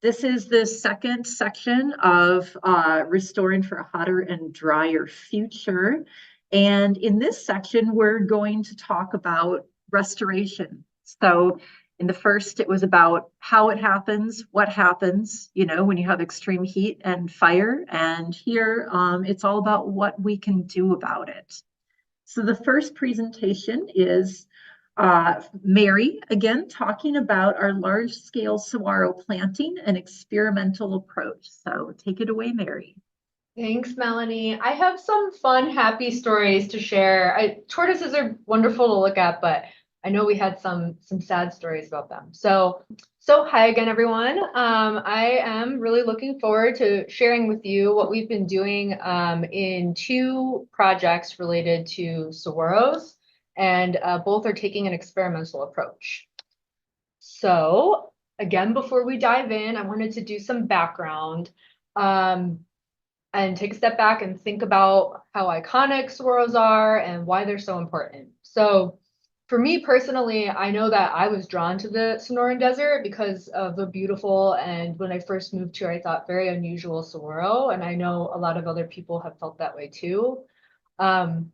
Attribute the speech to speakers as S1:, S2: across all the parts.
S1: This is the second section of Restoring for a Hotter and Drier Future. And in this section, we're going to talk about restoration. So in the first, it was about how it happens, what happens, when you have extreme heat and fire. And here, it's all about what we can do about it. So the first presentation is Mary, again, talking about our large-scale saguaro planting and experimental approach. So take it away, Mary.
S2: Thanks, Melanie. I have some fun, happy stories to share. Tortoises are wonderful to look at, but I know we had some sad stories about them. So hi again, everyone. I am really looking forward to sharing with you what we've been doing in two projects related to saguaros, and both are taking an experimental approach. So again, before we dive in, I wanted to do some background. And take a step back and think about how iconic saguaros are and why they're so important. So for me personally, I know that I was drawn to the Sonoran Desert because of the beautiful, and when I first moved here, I thought very unusual saguaro, and I know a lot of other people have felt that way too. On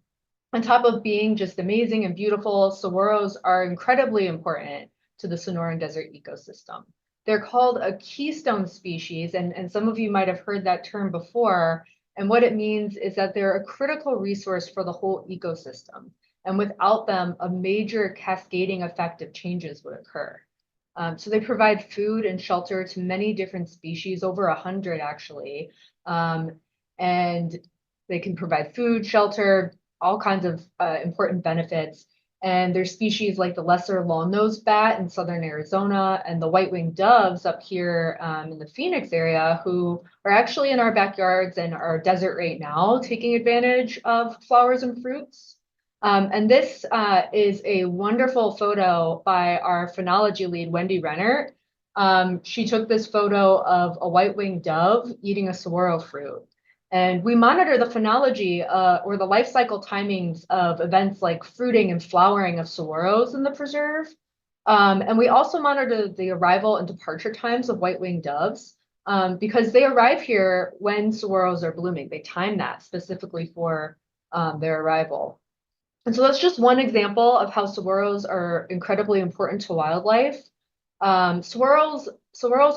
S2: top of being just amazing and beautiful, saguaros are incredibly important to the Sonoran Desert ecosystem. They're called a keystone species, and some of you might have heard that term before. And what it means is that they're a critical resource for the whole ecosystem. And without them, a major cascading effect of changes would occur. So they provide food and shelter to many different species, over 100 actually. And they can provide food, shelter, all kinds of important benefits. And there's species like the lesser long-nosed bat in southern Arizona and the white-winged doves up here in the Phoenix area, who are actually in our backyards and our desert right now, taking advantage of flowers and fruits. And this is a wonderful photo by our phenology lead, Wendy Renner. She took this photo of a white-winged dove eating a saguaro fruit. And we monitor the phenology or the life cycle timings of events like fruiting and flowering of saguaros in the preserve. And we also monitor the arrival and departure times of white-winged doves because they arrive here when saguaros are blooming. They time that specifically for their arrival. And so that's just one example of how saguaros are incredibly important to wildlife. Saguaros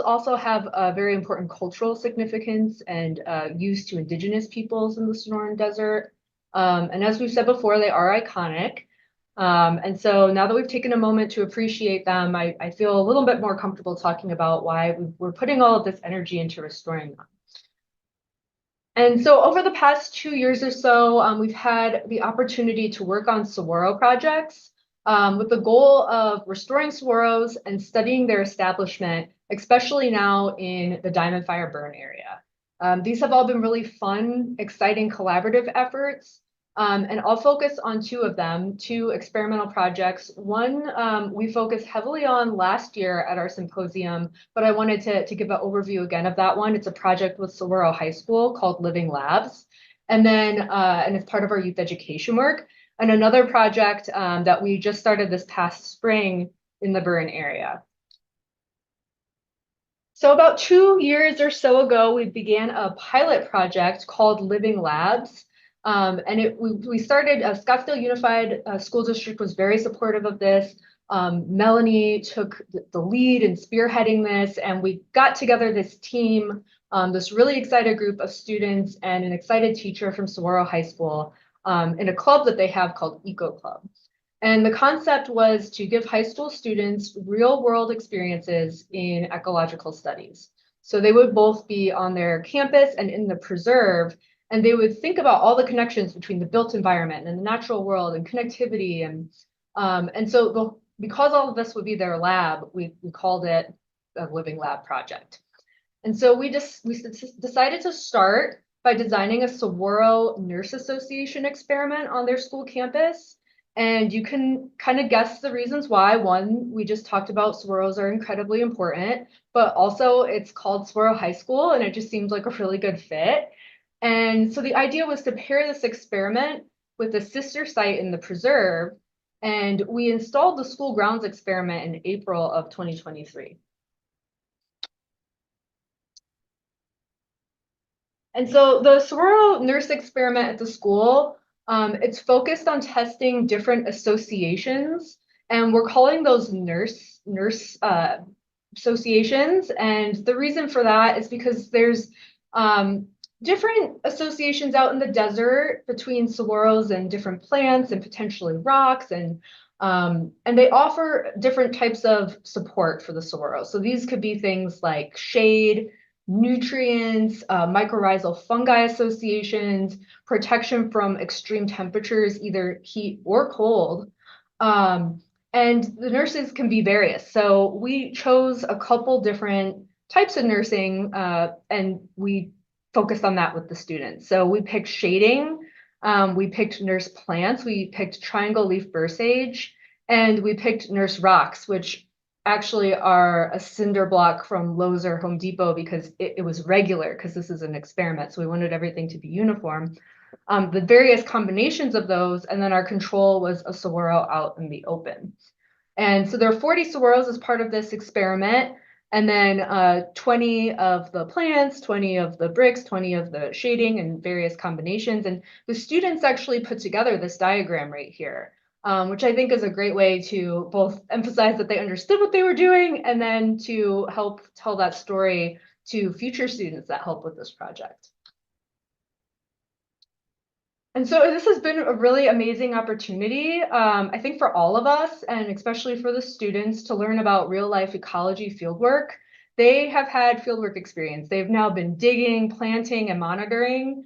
S2: also have a very important cultural significance and use to indigenous peoples in the Sonoran Desert. And as we've said before, they are iconic. And so now that we've taken a moment to appreciate them, I feel a little bit more comfortable talking about why we're putting all of this energy into restoring them. And so over the past 2 years or so, we've had the opportunity to work on saguaro projects with the goal of restoring saguaros and studying their establishment, especially now in the Diamond Fire Burn area. These have all been really fun, exciting collaborative efforts. And I'll focus on two of them, two experimental projects. One we focused heavily on last year at our symposium, but I wanted to give an overview again of that one. It's a project with Saguaro High School called Living Labs. And then, and it's part of our youth education work. And another project that we just started this past spring in the Burn area. So about 2 years or so ago, we began a pilot project called Living Labs. And we started, Scottsdale Unified School District was very supportive of this. Melanie took the lead in spearheading this, and we got together this team, this really excited group of students and an excited teacher from Saguaro High School in a club that they have called Eco Club. And the concept was to give high school students real world experiences in ecological studies. So they would both be on their campus and in the preserve, and they would think about all the connections between the built environment and the natural world and connectivity. And so because all of this would be their lab, we called it a Living Lab project. And so we decided to start by designing a Saguaro Nurse Association experiment on their school campus. And you can kind of guess the reasons why. One, we just talked about saguaros are incredibly important, but also it's called Saguaro High School, and it just seems like a really good fit. And so the idea was to pair this experiment with a sister site in the preserve, and we installed the school grounds experiment in April of 2023. And so the Saguaro nurse experiment at the school, it's focused on testing different associations, and we're calling those nurse associations. And the reason for that is because there's different associations out in the desert between saguaros and different plants and potentially rocks, and they offer different types of support for the saguaro. So these could be things like shade, nutrients, mycorrhizal fungi associations, protection from extreme temperatures, either heat or cold. And the nurses can be various. So we chose a couple different types of nursing, and we focused on that with the students. So we picked shading, we picked nurse plants, we picked triangle leaf bursage, and we picked nurse rocks, which actually are a cinder block from Lowe's or Home Depot because it was regular, because this is an experiment. So we wanted everything to be uniform. The various combinations of those, and then our control was a saguaro out in the open. And so there are 40 saguaros as part of this experiment, and then 20 of the plants, 20 of the bricks, 20 of the shading, and various combinations. And the students actually put together this diagram right here, which I think is a great way to both emphasize that they understood what they were doing, and then to help tell that story to future students that help with this project. And so this has been a really amazing opportunity, I think, for all of us, and especially for the students, to learn about real life ecology fieldwork. They have had fieldwork experience. They've now been digging, planting, and monitoring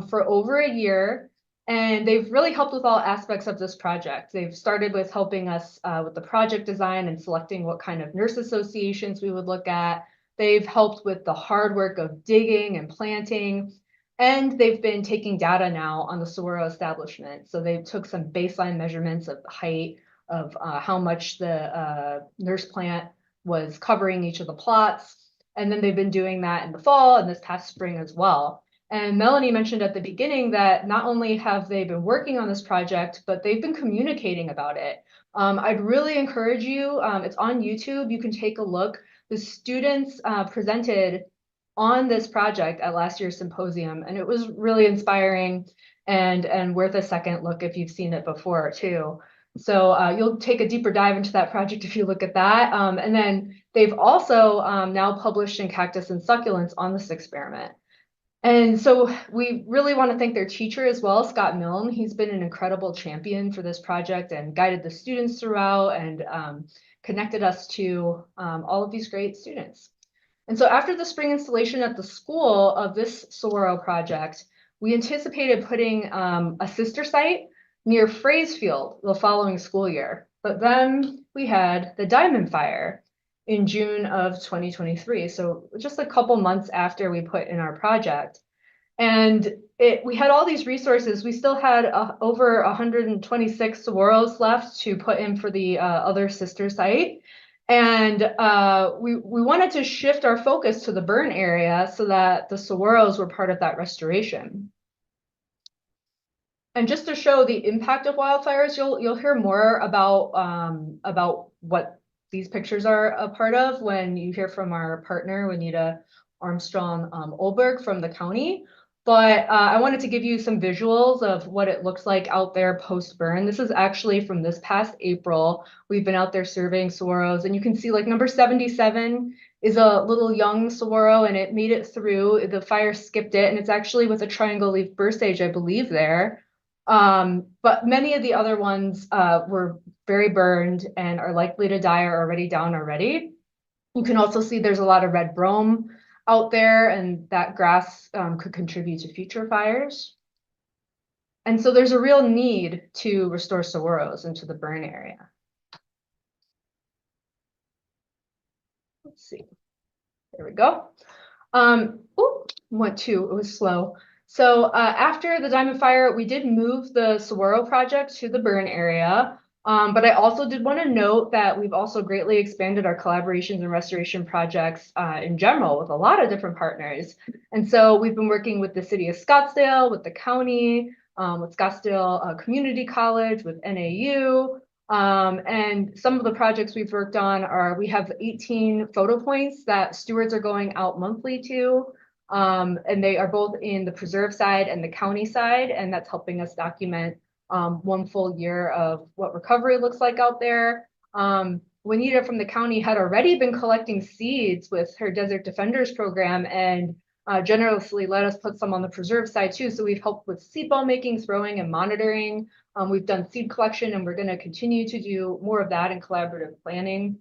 S2: for over a year, and they've really helped with all aspects of this project. They've started with helping us with the project design and selecting what kind of nurse associations we would look at. They've helped with the hard work of digging and planting. And they've been taking data now on the saguaro establishment. So they took some baseline measurements of the height, of how much the nurse plant was covering each of the plots. And then they've been doing that in the fall and this past spring as well. And Melanie mentioned at the beginning that not only have they been working on this project, but they've been communicating about it. I'd really encourage you, it's on YouTube, you can take a look. The students presented on this project at last year's symposium, and it was really inspiring and worth a second look if you've seen it before too. So you'll take a deeper dive into that project if you look at that. And then they've also now published in Cactus and Succulents on this experiment. And so we really want to thank their teacher as well, Scott Milne. He's been an incredible champion for this project and guided the students throughout, and connected us to all of these great students. And so after the spring installation at the school of this saguaro project, we anticipated putting a sister site near Frey's Field the following school year. But then we had the Diamond Fire in June of 2023. So just a couple months after we put in our project. And we had all these resources. We still had over 126 saguaros left to put in for the other sister site. And we wanted to shift our focus to the burn area so that the saguaros were part of that restoration. And just to show the impact of wildfires, you'll hear more about what these pictures are a part of when you hear from our partner, Juanita Armstrong-Ullberg from the county. But I wanted to give you some visuals of what it looks like out there post-burn. This is actually from this past April. We've been out there surveying saguaros, and you can see like number 77 is a little young saguaro, and it made it through. The fire skipped it, and it's actually with a triangle leaf bursage, I believe, there. But many of the other ones were very burned and are likely to die or already down already. You can also see there's a lot of red brome out there, and that grass could contribute to future fires. And so there's a real need to restore saguaros into the burn area. Let's see. There we go. It was slow. So after the Diamond Fire, we did move the saguaro project to the burn area. But I also did want to note that we've also greatly expanded our collaborations and restoration projects in general with a lot of different partners. And so we've been working with the city of Scottsdale, with the county, with Scottsdale Community College, with NAU. And some of the projects we've worked on are, we have 18 photo points that stewards are going out monthly to. And they are both in the preserve side and the county side, and that's helping us document 1 full year of what recovery looks like out there. Juanita from the county had already been collecting seeds with her Desert Defenders program and generously let us put some on the preserve side too. So we've helped with seed ball making, throwing, and monitoring. We've done seed collection, and we're going to continue to do more of that in collaborative planning.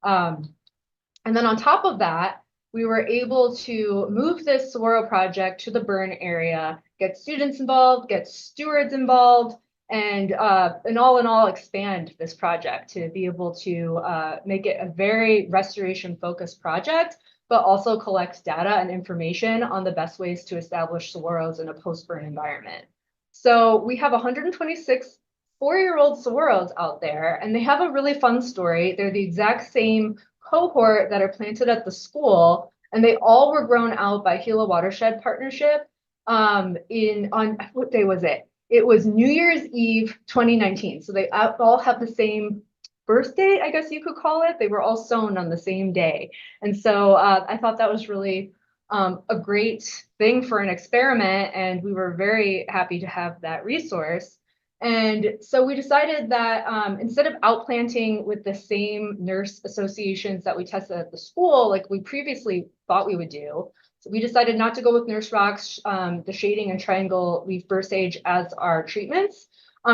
S2: And then on top of that, we were able to move this Saguaro project to the burn area, get students involved, get stewards involved, and all in all, expand this project to be able to make it a very restoration-focused project, but also collect data and information on the best ways to establish saguaros in a post-burn environment. So we have 126 4-year-old saguaros out there, and they have a really fun story. They're the exact same cohort that are planted at the school, and they all were grown out by Gila Watershed Partnership on what day was it? It was New Year's Eve 2019. So they all have the same birth date, I guess you could call it. They were all sown on the same day. And so I thought that was really a great thing for an experiment, and we were very happy to have that resource. And so we decided that instead of outplanting with the same nurse associations that we tested at the school, like we previously thought we would do, so we decided not to go with nurse rocks, the shading and triangle leaf burst age as our treatments,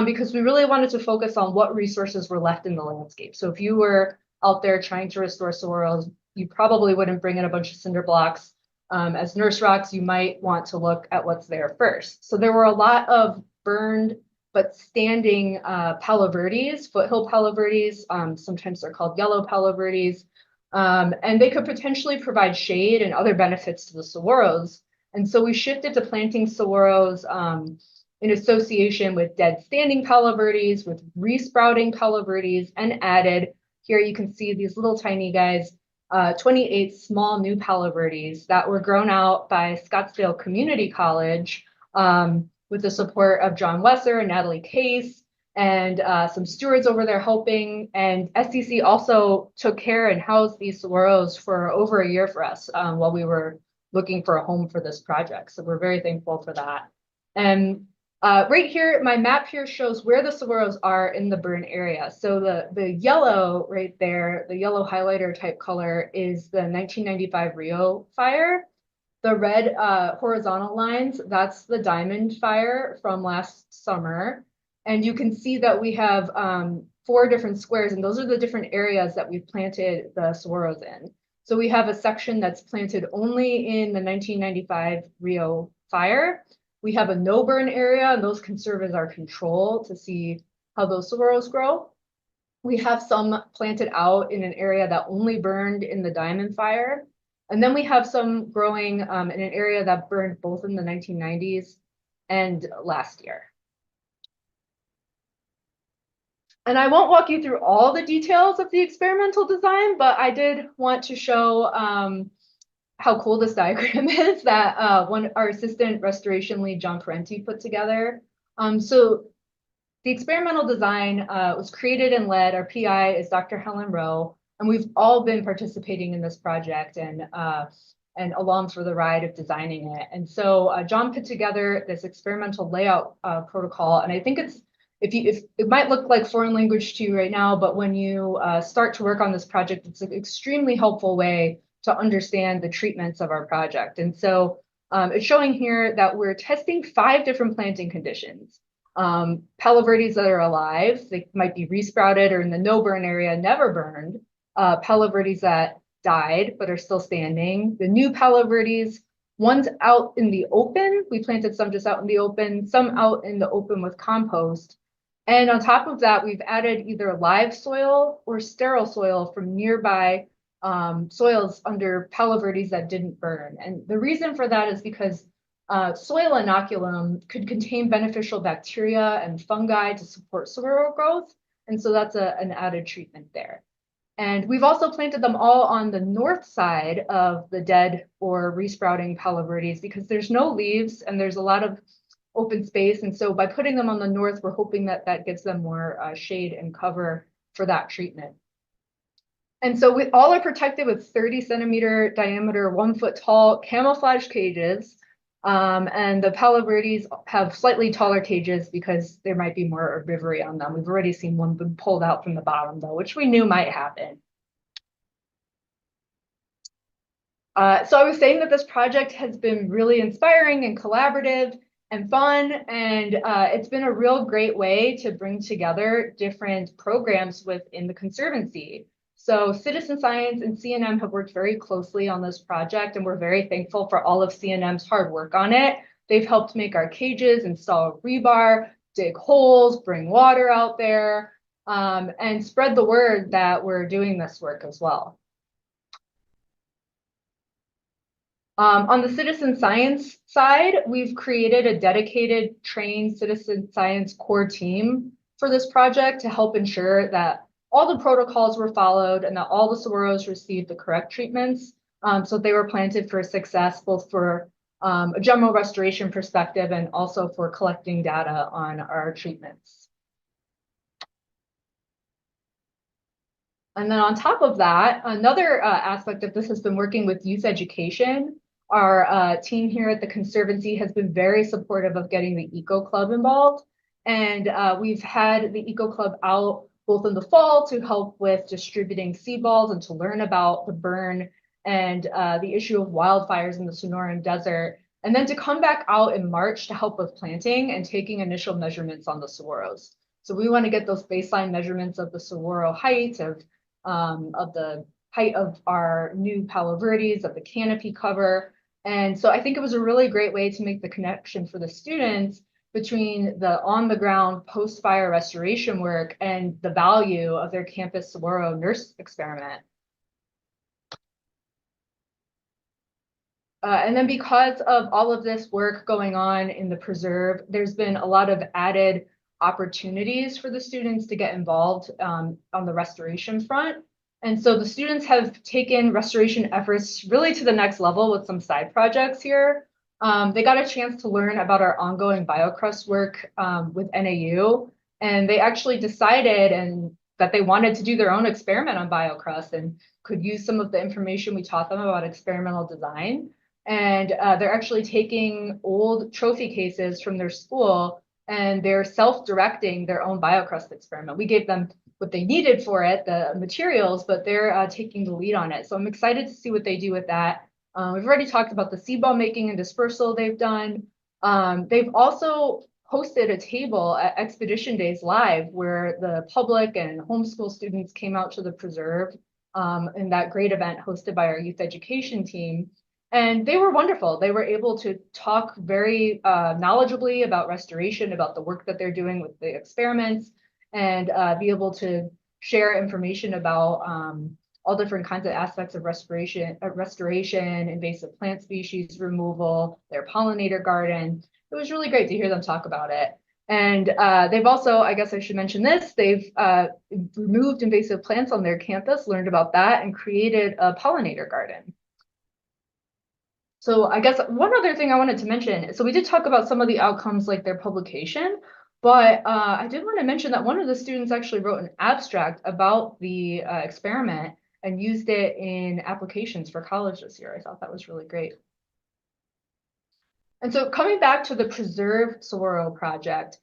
S2: because we really wanted to focus on what resources were left in the landscape. So if you were out there trying to restore saguaros, you probably wouldn't bring in a bunch of cinder blocks. As nurse rocks, you might want to look at what's there first. So there were a lot of burned but standing Palo Verdes, foothill Palo Verdes, sometimes they're called yellow Palo Verdes, and they could potentially provide shade and other benefits to the saguaros. And so we shifted to planting saguaros in association with dead standing Palo Verdes, with resprouting Palo Verdes, and added, here you can see these little tiny guys, 28 small new Palo Verdes that were grown out by Scottsdale Community College, with the support of John Wesser and Natalie Case, and some stewards over there helping. And SCC also took care and housed these saguaros for over a year for us while we were looking for a home for this project. So we're very thankful for that. And right here, my map here shows where the saguaros are in the burn area. So the yellow right there, the yellow highlighter type color, is the 1995 Rio fire. The red horizontal lines, that's the diamond fire from last summer. And you can see that we have 4 different squares, and those are the different areas that we've planted the saguaros in. So we have a section that's planted only in the 1995 Rio fire. We have a no burn area, and those can serve as our control to see how those saguaros grow. We have some planted out in an area that only burned in the diamond fire. And then we have some growing in an area that burned both in the 1990s and last year. And I won't walk you through all the details of the experimental design, but I did want to show how cool this diagram is that our assistant restoration lead, John Parenti, put together. So the experimental design was created and led. Our PI is Dr. Helen Rowe. And we've all been participating in this project and along for the ride of designing it. And so John put together this experimental layout protocol. And I think it might look like foreign language to you right now, but when you start to work on this project, it's an extremely helpful way to understand the treatments of our project. And so it's showing here that we're testing 5 different planting conditions. Palo Verdes that are alive, they might be resprouted or in the no burn area, never burned. Palo Verdes that died but are still standing. The new Palo Verdes, one's out in the open. We planted some just out in the open, some out in the open with compost. And on top of that, we've added either live soil or sterile soil from nearby soils under Palo Verdes that didn't burn. And the reason for that is because soil inoculum could contain beneficial bacteria and fungi to support saguaro growth. And so that's an added treatment there. And we've also planted them all on the north side of the dead or resprouting Palo Verdes because there's no leaves and there's a lot of open space. And so by putting them on the north, we're hoping that that gives them more shade and cover for that treatment. And so we all are protected with 30-centimeter diameter, 1-foot tall camouflage cages. And the Palo Verdes have slightly taller cages because there might be more herbivory on them. We've already seen one been pulled out from the bottom though, which we knew might happen. So I was saying that this project has been really inspiring and collaborative and fun, and it's been a real great way to bring together different programs within the Conservancy. So citizen science and CNM have worked very closely on this project, and we're very thankful for all of CNM's hard work on it. They've helped make our cages, install rebar, dig holes, bring water out there, and spread the word that we're doing this work as well. On the citizen science side, we've created a dedicated trained citizen science core team for this project to help ensure that all the protocols were followed and that all the saguaros received the correct treatments. So they were planted for success, both for a general restoration perspective and also for collecting data on our treatments. And then on top of that, another aspect of this has been working with youth education. Our team here at the Conservancy has been very supportive of getting the Eco Club involved. And we've had the Eco Club out both in the fall to help with distributing seed balls and to learn about the burn and the issue of wildfires in the Sonoran Desert. And then to come back out in March to help with planting and taking initial measurements on the saguaros. So we want to get those baseline measurements of the saguaro height, of the height of our new Palo Verdes, of the canopy cover. And so I think it was a really great way to make the connection for the students between the on-the-ground post-fire restoration work and the value of their campus saguaro nurse experiment. And then because of all of this work going on in the preserve, there's been a lot of added opportunities for the students to get involved on the restoration front. And so the students have taken restoration efforts really to the next level with some side projects here. They got a chance to learn about our ongoing BioCrust work with NAU, and they actually decided that they wanted to do their own experiment on BioCrust and could use some of the information we taught them about experimental design. And they're actually taking old trophy cases from their school and they're self-directing their own BioCrust experiment. We gave them what they needed for it, the materials, but they're taking the lead on it. So I'm excited to see what they do with that. We've already talked about the seed ball making and dispersal they've done. They've also hosted a table at Expedition Days Live where the public and homeschool students came out to the preserve in that great event hosted by our youth education team. And they were wonderful. They were able to talk very knowledgeably about restoration, about the work that they're doing with the experiments, and be able to share information about all different kinds of aspects of restoration, invasive plant species removal, their pollinator garden. It was really great to hear them talk about it. And they've also, I guess I should mention this, they've removed invasive plants on their campus, learned about that, and created a pollinator garden. So I guess one other thing I wanted to mention, so we did talk about some of the outcomes like their publication, but I did want to mention that one of the students actually wrote an abstract about the experiment and used it in applications for college this year. I thought that was really great. And so coming back to the Preserve Saguaro project,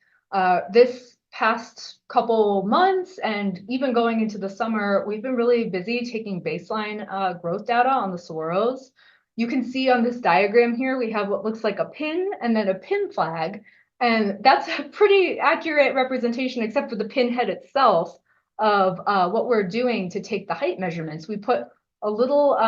S2: this past couple months and even going into the summer, we've been really busy taking baseline growth data on the saguaros. You can see on this diagram here, we have what looks like a pin and then a pin flag. And that's a pretty accurate representation, except for the pin head itself, of what we're doing to take the height measurements. We put a little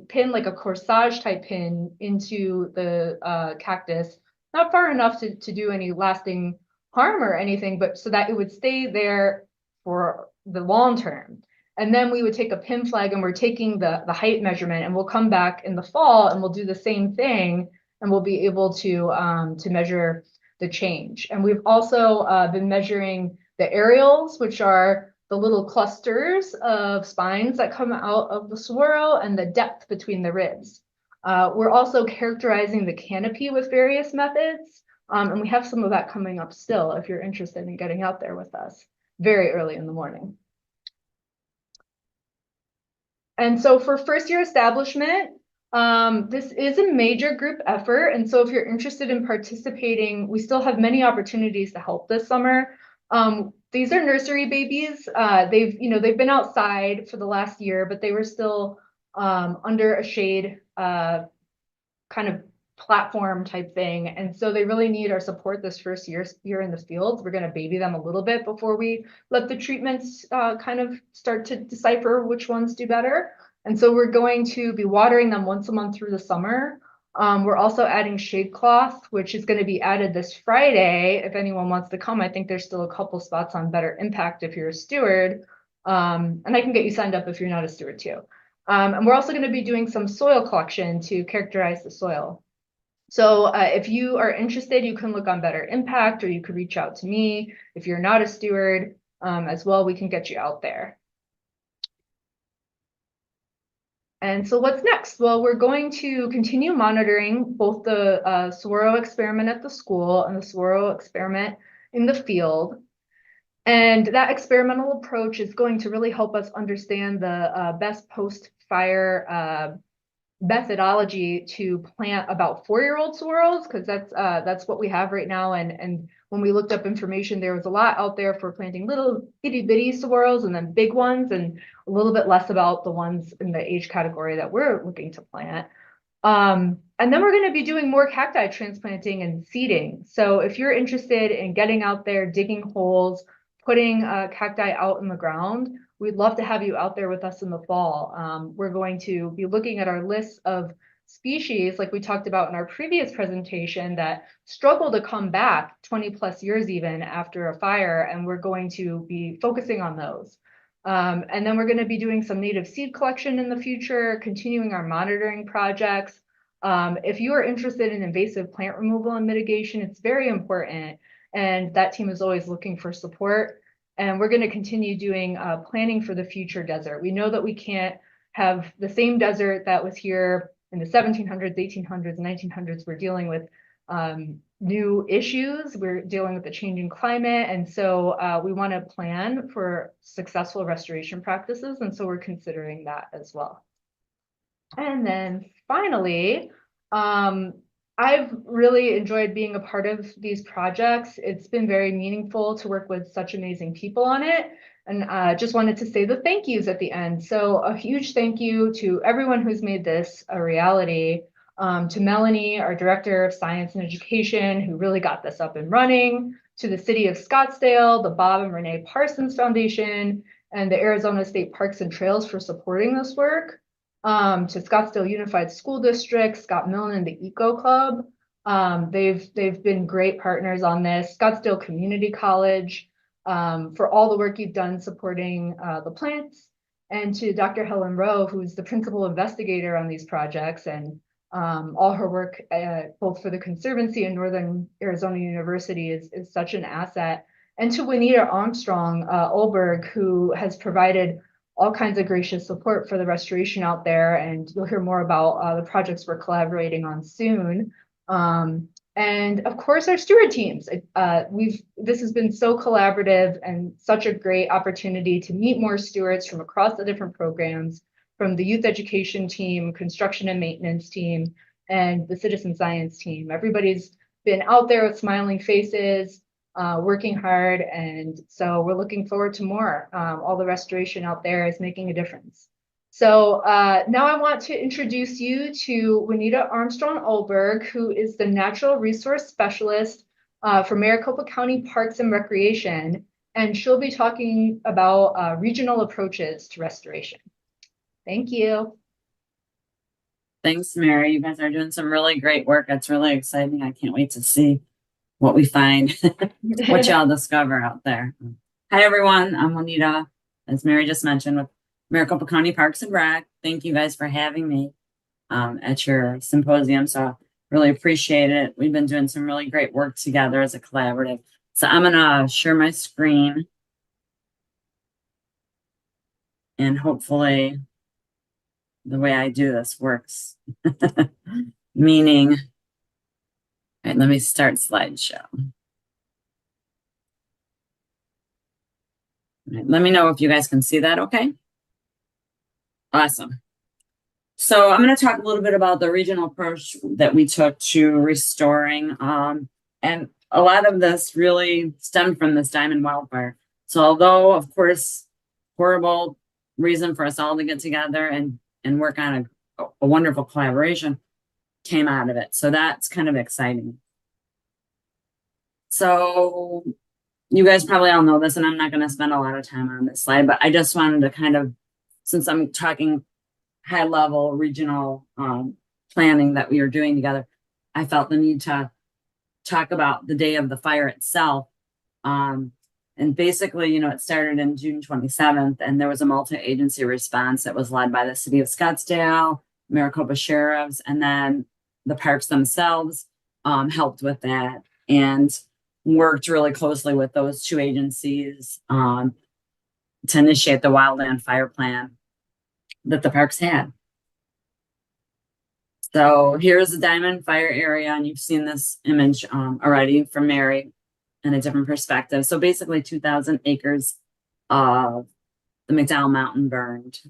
S2: pin, like a corsage type pin, into the cactus, not far enough to do any lasting harm or anything, but so that it would stay there for the long term. And then we would take a pin flag and we're taking the height measurement, and we'll come back in the fall and we'll do the same thing, and we'll be able to measure the change. And we've also been measuring the areoles, which are the little clusters of spines that come out of the saguaro, and the depth between the ribs. We're also characterizing the canopy with various methods, and we have some of that coming up still if you're interested in getting out there with us very early in the morning. And so for first year establishment, this is a major group effort. And so if you're interested in participating, we still have many opportunities to help this summer. These are nursery babies. They've been outside for the last year, but they were still under a shade kind of platform type thing. And so they really need our support this first year in the field. We're going to baby them a little bit before we let the treatments kind of start to decipher which ones do better. And so we're going to be watering them once a month through the summer. We're also adding shade cloth, which is going to be added this Friday. If anyone wants to come, I think there's still a couple spots on Better Impact if you're a steward. And I can get you signed up if you're not a steward too. And we're also going to be doing some soil collection to characterize the soil. So if you are interested, you can look on Better Impact, or you could reach out to me. If you're not a steward as well, we can get you out there. And so what's next? Well, we're going to continue monitoring both the Saguaro experiment at the school and the Saguaro experiment in the field. And that experimental approach is going to really help us understand the best post-fire methodology to plant about 4-year-old saguaros, because that's what we have right now. And when we looked up information, there was a lot out there for planting little itty bitty saguaros and then big ones, and a little bit less about the ones in the age category that we're looking to plant. And then we're going to be doing more cacti transplanting and seeding. So if you're interested in getting out there, digging holes, putting cacti out in the ground, we'd love to have you out there with us in the fall. We're going to be looking at our list of species, like we talked about in our previous presentation, that struggle to come back 20 plus years even after a fire, and we're going to be focusing on those. And then we're going to be doing some native seed collection in the future, continuing our monitoring projects. If you are interested in invasive plant removal and mitigation, it's very important, and that team is always looking for support. And we're going to continue doing planning for the future desert. We know that we can't have the same desert that was here in the 1700s, 1800s, and 1900s. We're dealing with new issues. We're dealing with the changing climate. And so we want to plan for successful restoration practices. And so we're considering that as well. And then finally, I've really enjoyed being a part of these projects. It's been very meaningful to work with such amazing people on it. And just wanted to say the thank yous at the end. So a huge thank you to everyone who's made this a reality. To Melanie, our Director of Science and Education, who really got this up and running. To the City of Scottsdale, the Bob and Renee Parsons Foundation, and the Arizona State Parks and Trails for supporting this work. To Scottsdale Unified School District, Scott Milne and the Eco Club. They've been great partners on this. Scottsdale Community College, for all the work you've done supporting the plants. And to Dr. Helen Rowe, who's the principal investigator on these projects, and all her work both for the Conservancy and Northern Arizona University is such an asset. And to Juanita Armstrong-Ullberg, who has provided all kinds of gracious support for the restoration out there. And you'll hear more about the projects we're collaborating on soon. And of course, our steward teams. This has been so collaborative and such a great opportunity to meet more stewards from across the different programs, from the youth education team, construction and maintenance team, and the citizen science team. Everybody's been out there with smiling faces, working hard, and so we're looking forward to more. All the restoration out there is making a difference. So now I want to introduce you to Juanita Armstrong-Ullberg, who is the Natural Resource Specialist for Maricopa County Parks and Recreation, and she'll be talking about regional approaches to restoration. Thank you.
S3: Thanks, Mary. You guys are doing some really great work. That's really exciting. I can't wait to see what we find, what y'all discover out there. Hi, everyone. I'm Juanita, as Mary just mentioned, with Maricopa County Parks and Rec. Thank you guys for having me at your symposium. So really appreciate it. We've been doing some really great work together as a collaborative. So I'm gonna share my screen, and hopefully the way I do this works. Meaning, all right, let me start slideshow. All right, let me know if you guys can see that okay. Awesome. So I'm going to talk a little bit about the regional approach that we took to restoring. And a lot of this really stemmed from this diamond wildfire. So although, of course, horrible reason for us all to get together and work on a wonderful collaboration came out of it. So that's kind of exciting. So you guys probably all know this, and I'm not going to spend a lot of time on this slide, but I just wanted to kind of, since I'm talking high level regional planning that we were doing together, I felt the need to talk about the day of the fire itself. And basically, it started in June 27th, and there was a multi-agency response that was led by the city of Scottsdale, Maricopa sheriffs, and then the parks themselves helped with that and worked really closely with those two agencies to initiate the wildland fire plan that the parks had. So here's the diamond fire area, and you've seen this image already from Mary in a different perspective. So basically 2,000 acres of the McDowell Mountain burned.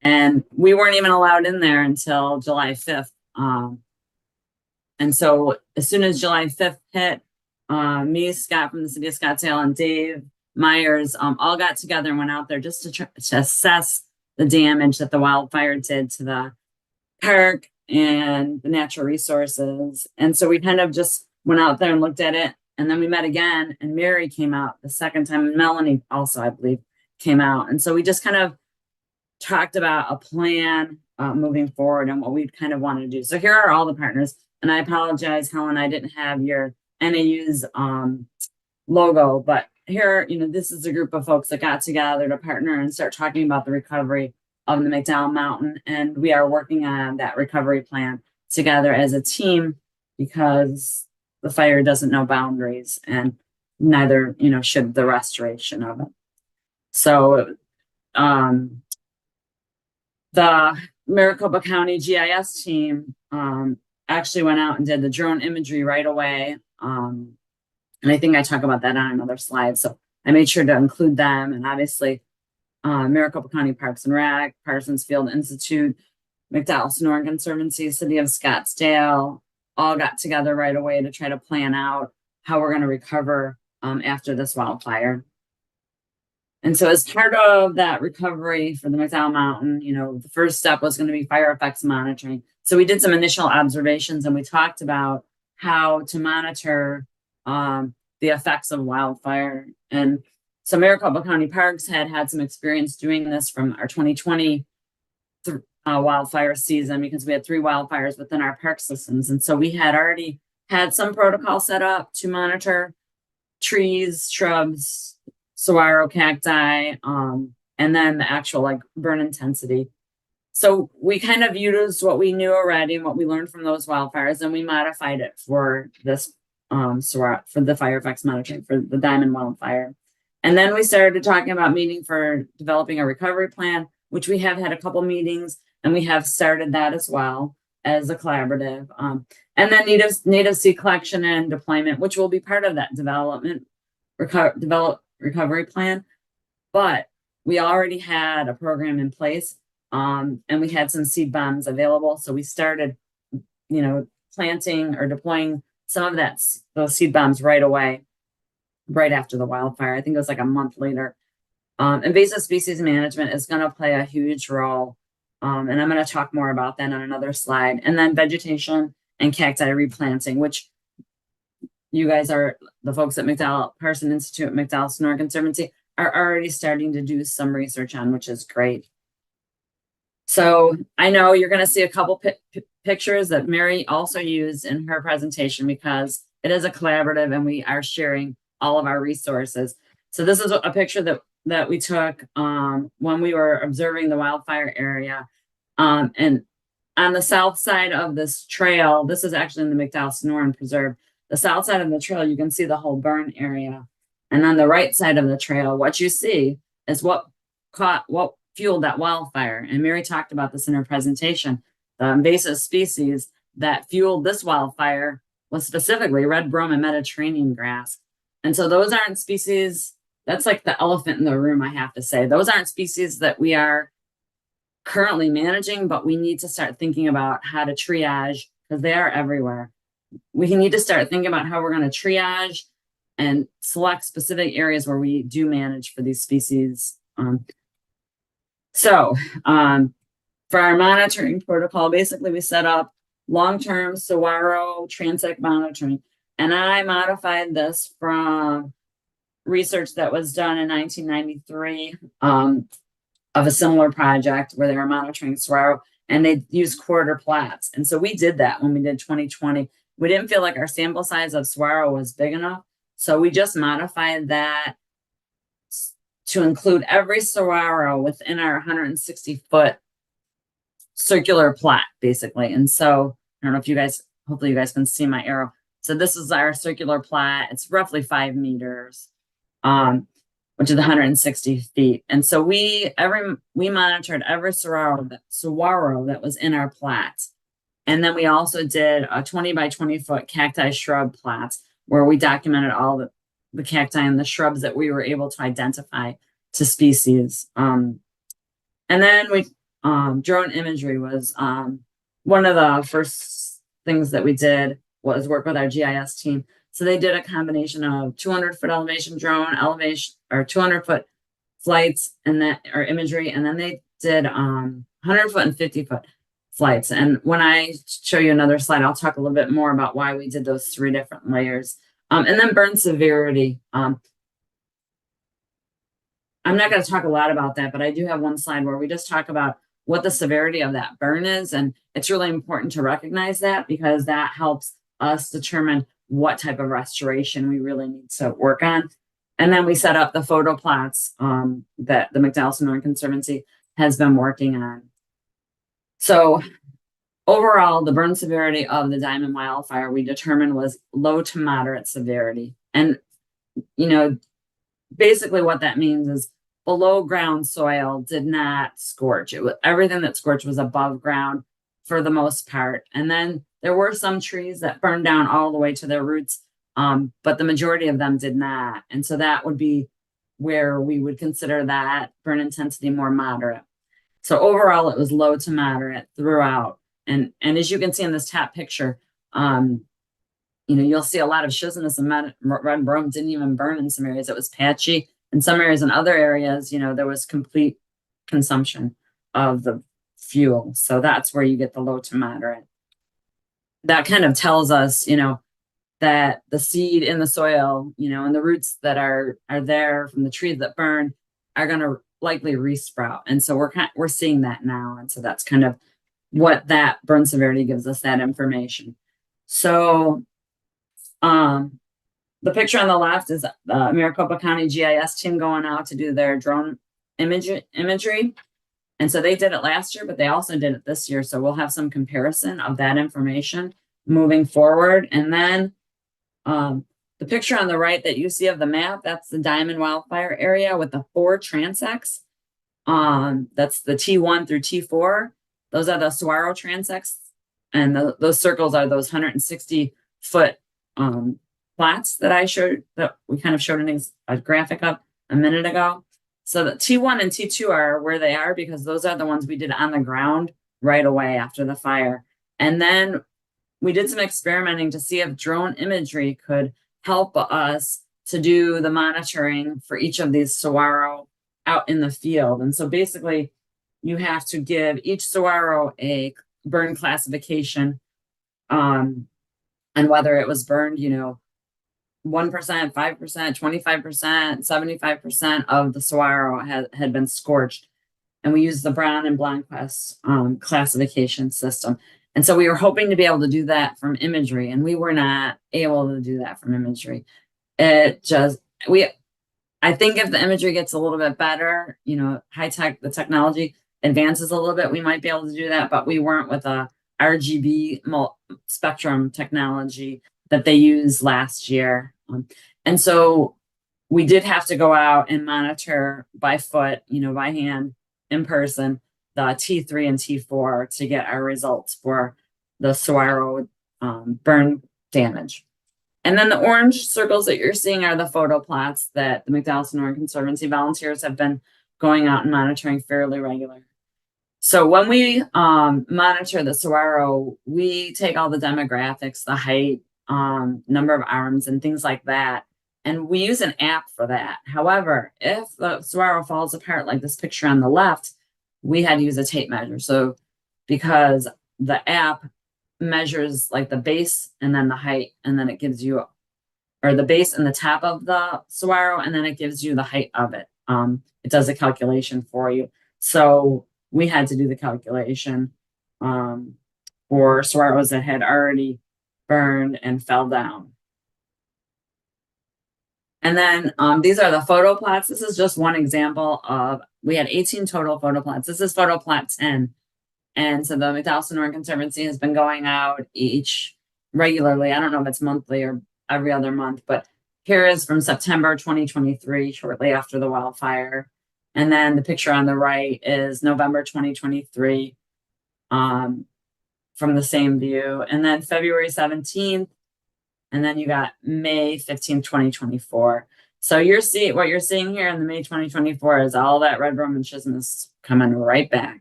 S3: And we weren't even allowed in there until July 5th. And so as soon as July 5th hit, me, Scott from the city of Scottsdale, and Dave Myers all got together and went out there just to assess the damage that the wildfire did to the park and the natural resources. And so we kind of just went out there and looked at it. And then we met again, and Mary came out the second time, and Melanie also, I believe, came out. And so we just kind of talked about a plan moving forward and what we'd kind of want to do. So here are all the partners. And I apologize, Helen, I didn't have your NAU's logo, but here, this is a group of folks that got together to partner and start talking about the recovery of the McDowell Mountain. And we are working on that recovery plan together as a team, because the fire doesn't know boundaries, and neither, should the restoration of it. So the Maricopa County GIS team actually went out and did the drone imagery right away. And I think I talk about that on another slide. So I made sure to include them. And obviously, Maricopa County Parks and Rec, Parsons Field Institute, McDowell Sonoran Conservancy, City of Scottsdale, all got together right away to try to plan out how we're going to recover after this wildfire. And so as part of that recovery for the McDowell Mountain, the first step was going to be fire effects monitoring. So we did some initial observations, and we talked about how to monitor the effects of wildfire. And so Maricopa County Parks had some experience doing this from our 2020 wildfire season, because we had 3 wildfires within our park systems. And so we had already had some protocol set up to monitor trees, shrubs, saguaro, cacti, and then the actual burn intensity. So we kind of used what we knew already and what we learned from those wildfires, and we modified it for this for the fire effects monitoring for the diamond wildfire. And then we started talking about meeting for developing a recovery plan, which we have had a couple meetings, and we have started that as well as a collaborative. And then native seed collection and deployment, which will be part of that recovery plan. But we already had a program in place, and we had some seed bombs available. So we started, planting or deploying some of those seed bombs right away, right after the wildfire. I think it was a month later. Invasive species management is going to play a huge role. And I'm going to talk more about that on another slide. And then vegetation and cacti replanting, which you guys are, the folks at McDowell Parsons Institute, McDowell Sonoran Conservancy, are already starting to do some research on, which is great. So I know you're going to see a couple pictures that Mary also used in her presentation, because it is a collaborative and we are sharing all of our resources. So this is a picture that we took when we were observing the wildfire area. And on the south side of this trail, this is actually in the McDowell Sonoran Preserve. The south side of the trail, you can see the whole burn area. And on the right side of the trail, what you see is what fueled that wildfire. And Mary talked about this in her presentation. The invasive species that fueled this wildfire was specifically red brome and Mediterranean grass. And so those aren't species, that's like the elephant in the room, I have to say. Those aren't species that we are currently managing, but we need to start thinking about how to triage because they are everywhere. We need to start thinking about how we're going to triage and select specific areas where we do manage for these species. For our monitoring protocol, basically we set up long-term Saguaro transect monitoring. And I modified this from research that was done in 1993 of a similar project where they were monitoring Saguaro, and they used quarter plats. And so we did that when we did 2020. We didn't feel like our sample size of Saguaro was big enough. So we just modified that to include every saguaro within our 160-foot circular plat, basically. And so I don't know if you guys, hopefully you guys can see my arrow. So this is our circular plat. It's roughly 5 meters, which is 160 feet. And so we monitored every saguaro that was in our plat. And then we also did a 20 by 20 foot cacti shrub plat where we documented all the cacti and the shrubs that we were able to identify to species. And then drone imagery was one of the first things that we did was work with our GIS team. So they did a combination of 200-foot elevation drone elevation or 200-foot flights and that or imagery, and then they did 100-foot and 50-foot flights. And when I show you another slide, I'll talk a little bit more about why we did those 3 different layers. And then burn severity. I'm not going to talk a lot about that, but I do have one slide where we just talk about what the severity of that burn is. And it's really important to recognize that because that helps us determine what type of restoration we really need to work on. And then we set up the photo plots that the McDowell-Sonoran Conservancy has been working on. So overall, the burn severity of the diamond wildfire we determined was low to moderate severity. And, you know, basically what that means is below ground soil did not scorch. Everything that scorched was above ground for the most part. And then there were some trees that burned down all the way to their roots, but the majority of them did not. And so that would be where we would consider that burn intensity more moderate. So overall, it was low to moderate throughout. And as you can see in this top picture, you'll see a lot of schistous and red brome didn't even burn in some areas. It was patchy. In some areas and other areas, there was complete consumption of the fuel. So that's where you get the low to moderate. That kind of tells us, that the seed in the soil, and the roots that are there from the trees that burn are going to likely resprout. And so we're seeing that now. And so that's kind of what that burn severity gives us, that information. So the picture on the left is the Maricopa County GIS team going out to do their drone imagery. And so they did it last year, but they also did it this year. So we'll have some comparison of that information moving forward. And then the picture on the right that you see of the map, that's the diamond wildfire area with the 4 transects. That's the T1 through T4. Those are the saguaro transects. And those circles are those 160-foot plats that I showed, that we kind of showed a graphic of a minute ago. So the T1 and T2 are where they are because those are the ones we did on the ground right away after the fire. And then we did some experimenting to see if drone imagery could help us to do the monitoring for each of these saguaro out in the field. And so basically you have to give each saguaro a burn classification and whether it was burned, 1%, 5%, 25%, 75% of the saguaro had been scorched. And we used the Brown and Blomquist classification system. And so we were hoping to be able to do that from imagery, and we were not able to do that from imagery. I think if the imagery gets a little bit better, high tech, the technology advances a little bit, we might be able to do that, but we weren't with a RGB spectrum technology that they used last year. And so we did have to go out and monitor by foot, by hand, in person, the T3 and T4 to get our results for the saguaro burn damage. And then the orange circles that you're seeing are the photo plots that the McDowell-Sonoran Conservancy volunteers have been going out and monitoring fairly regular. So when we monitor the saguaro, we take all the demographics, the height, number of arms and things like that. And we use an app for that. However, if the saguaro falls apart like this picture on the left, we had to use a tape measure. So because the app measures like the base and then the height, and then it gives you, or the base and the top of the saguaro, and then it gives you the height of it. It does a calculation for you. So we had to do the calculation for saguaros that had already burned and fell down. And then these are the photo plots. This is just one example of, we had 18 total photo plots. This is photo plot 10. And so the McDowell Conservancy has been going out each regularly. I don't know if it's monthly or every other month, but here is from September 2023, shortly after the wildfire. And then the picture on the right is November 2023 from the same view. And then February 17th. And then you got May 15th, 2024. So what you're seeing here in the May 2024 is all that red Roman schismus coming right back.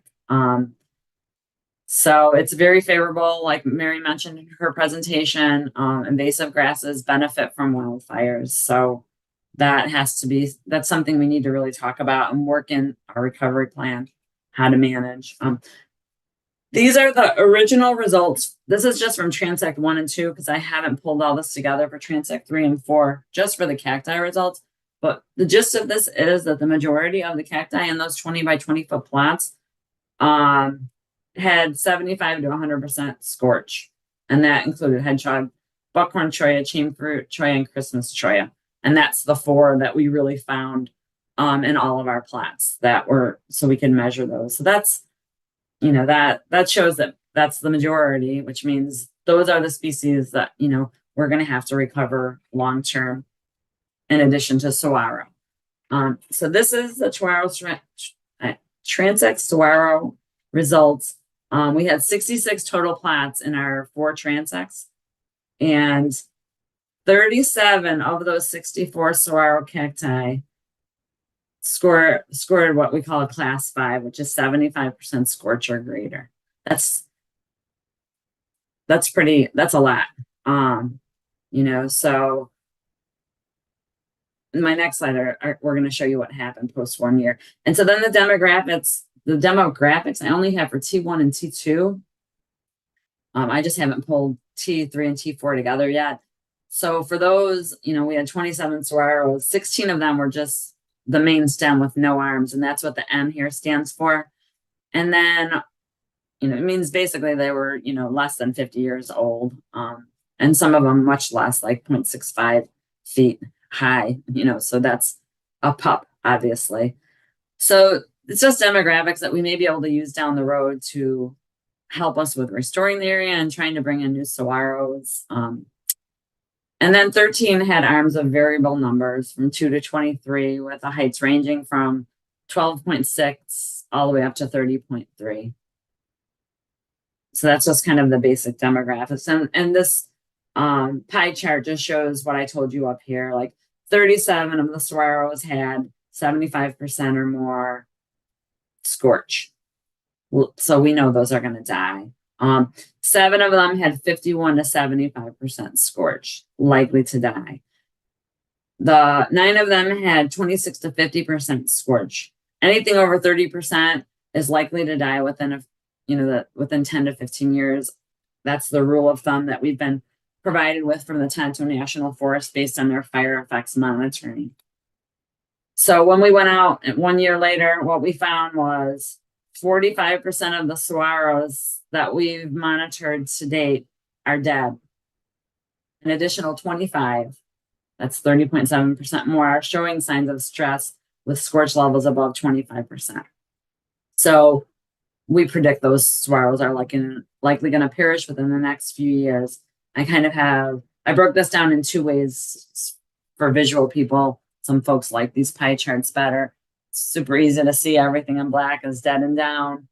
S3: So it's very favorable, like Mary mentioned in her presentation. Invasive grasses benefit from wildfires. So that's something we need to really talk about and work in our recovery plan, how to manage. These are the original results. This is just from Transect 1 and 2, because I haven't pulled all this together for Transect 3 and 4, just for the cacti results. But the gist of this is that the majority of the cacti in those 20 by 20 foot plots had 75 to 100% scorch. And that included hedgehog, buckhorn cholla, chainfruit cholla, and Christmas cholla. And that's the 4 that we really found in all of our plots so we can measure those. So that's, that shows that that's the majority, which means those are the species that, we're going to have to recover long-term in addition to saguaro. So this is the Transect saguaro results. We had 66 total plots in our 4 transects, and 37 of those 64 saguaro cacti scored what we call a class 5, which is 75% scorch or greater. That's a lot. So in my next slide, we're going to show you what happened post 1 year. And so then the demographics I only have for T1 and T2. I just haven't pulled T3 and T4 together yet. So for those, we had 27 saguaros. 16 of them were just the main stem with no arms, and that's what the M here stands for. And then, it means basically they were, less than 50 years old. And some of them much less, like 0.65 feet high, so that's a pup, obviously. So it's just demographics that we may be able to use down the road to help us with restoring the area and trying to bring in new saguaros. And then 13 had arms of variable numbers from 2 to 23, with the heights ranging from 12.6 all the way up to 30.3. So that's just kind of the basic demographics. And this pie chart just shows what I told you up here. Like 37 of the saguaros had 75% or more scorch. So we know those are going to die. 7 of them had 51 to 75% scorch, likely to die. The 9 of them had 26 to 50% scorch. Anything over 30% is likely to die within within 10 to 15 years. That's the rule of thumb that we've been provided with from the Tonto National Forest based on their fire effects monitoring. So when we went out 1 year later, what we found was 45% of the saguaros that we've monitored to date are dead. An additional 25, that's 30.7% more, are showing signs of stress with scorch levels above 25%. So we predict those saguaros are likely going to perish within the next few years. I broke this down in 2 ways for visual people. Some folks like these pie charts better. It's super easy to see. Everything in black is dead and down.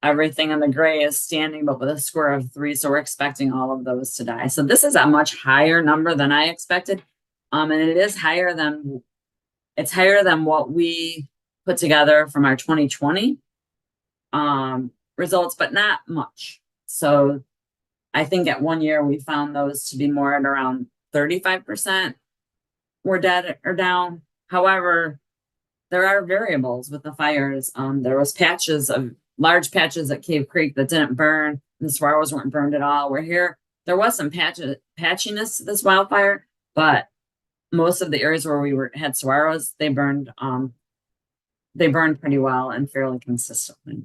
S3: Everything in the gray is standing, but with a score of 3. So we're expecting all of those to die. So this is a much higher number than I expected. And it is higher than what we put together from our 2020. results, but not much. So I think at 1 year we found those to be more at around 35% were dead or down. However, there are variables with the fires. There was large patches at Cave Creek that didn't burn. The saguaros weren't burned at all. We're here. There was some patchiness to this wildfire, but most of the areas where we had saguaros, they burned pretty well and fairly consistently.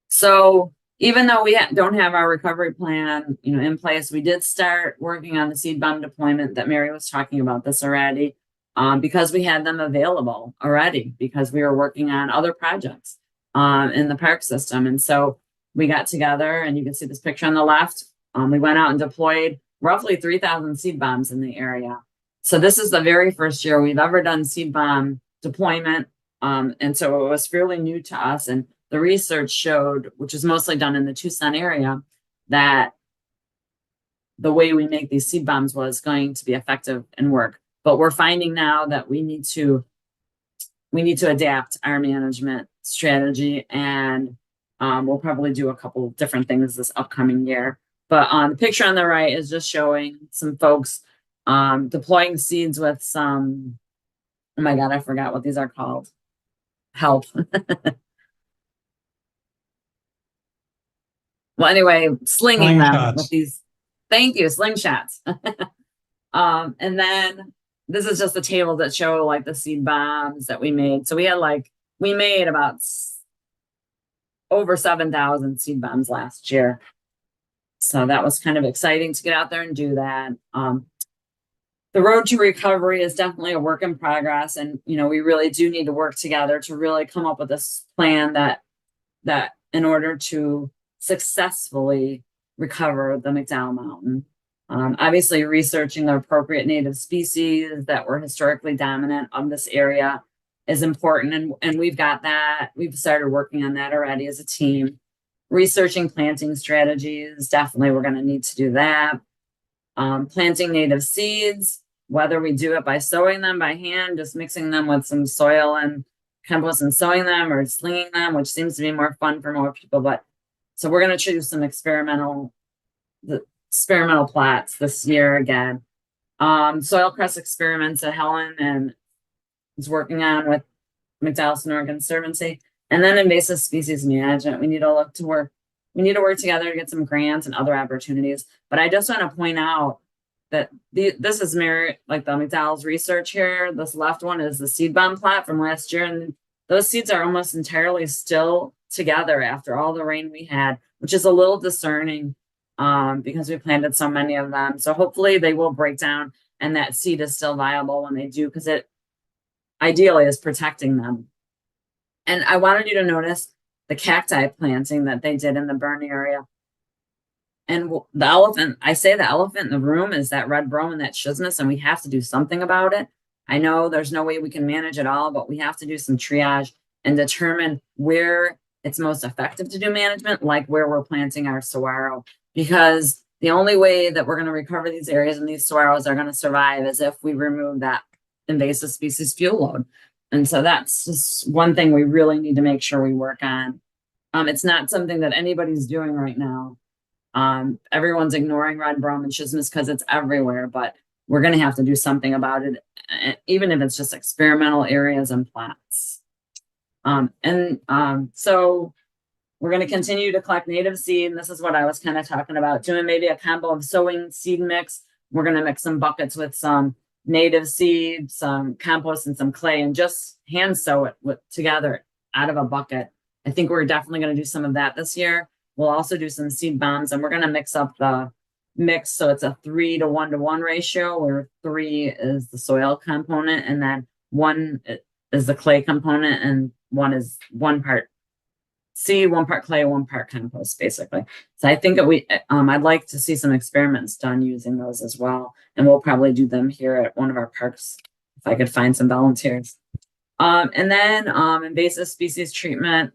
S3: So even though we don't have our recovery plan, in place, we did start working on the seed bomb deployment that Mary was talking about this already, because we had them available already, because we were working on other projects in the park system. And so we got together, and you can see this picture on the left. We went out and deployed roughly 3,000 seed bombs in the area. So this is the very first year we've ever done seed bomb deployment. And so it was fairly new to us. And the research showed, which is mostly done in the Tucson area, that the way we make these seed bombs was going to be effective and work. But we're finding now that we need to adapt our management strategy, and we'll probably do a couple different things this upcoming year. But the picture on the right is just showing some folks deploying seeds with some, oh my God, I forgot what these are called. Help. Well, anyway, slinging them with these, thank you, slingshots. And then this is just the table that show like the seed bombs that we made. So we made about over 7,000 seed bombs last year. So that was kind of exciting to get out there and do that. The road to recovery is definitely a work in progress. And, we really do need to work together to really come up with this plan that in order to successfully recover the McDowell Mountain. Obviously, researching the appropriate native species that were historically dominant of this area is important. And we've got that. We've started working on that already as a team. Researching planting strategies, definitely we're going to need to do that. Planting native seeds, whether we do it by sowing them by hand, just mixing them with some soil and compost and sowing them, or slinging them, which seems to be more fun for more people. But so we're going to choose some experimental plots this year again. Soil crust experiments that Helen and is working on with McDowell Sonora Conservancy. And then invasive species management. We need to work together to get some grants and other opportunities. But I just want to point out that this is like the McDowell's research here. This left one is the seed bomb plot from last year. And those seeds are almost entirely still together after all the rain we had, which is a little discerning because we planted so many of them. So hopefully they will break down and that seed is still viable when they do, because it ideally is protecting them. And I wanted you to notice the cacti planting that they did in the burn area. And the elephant in the room is that red brome and that schismus, and we have to do something about it. I know there's no way we can manage it all, but we have to do some triage and determine where it's most effective to do management, like where we're planting our saguaro, because the only way that we're going to recover these areas and these saguaros are going to survive is if we remove that invasive species fuel load. And so that's just one thing we really need to make sure we work on. It's not something that anybody's doing right now. Everyone's ignoring red brome and schismus because it's everywhere, but we're going to have to do something about it, even if it's just experimental areas and plots. So we're going to continue to collect native seed. And this is what I was kind of talking about, doing maybe a combo of sowing seed mix. We're going to mix some buckets with some native seed, some compost, and some clay, and just hand sow it together out of a bucket. I think we're definitely going to do some of that this year. We'll also do some seed bombs, and we're going to mix up the mix so it's a 3 to 1 to 1 ratio, where 3 is the soil component and then 1 is the clay component, and 1 is 1 part seed, 1 part clay, 1 part compost, basically. So I think that I'd like to see some experiments done using those as well, and we'll probably do them here at one of our parks if I could find some volunteers. And then invasive species treatment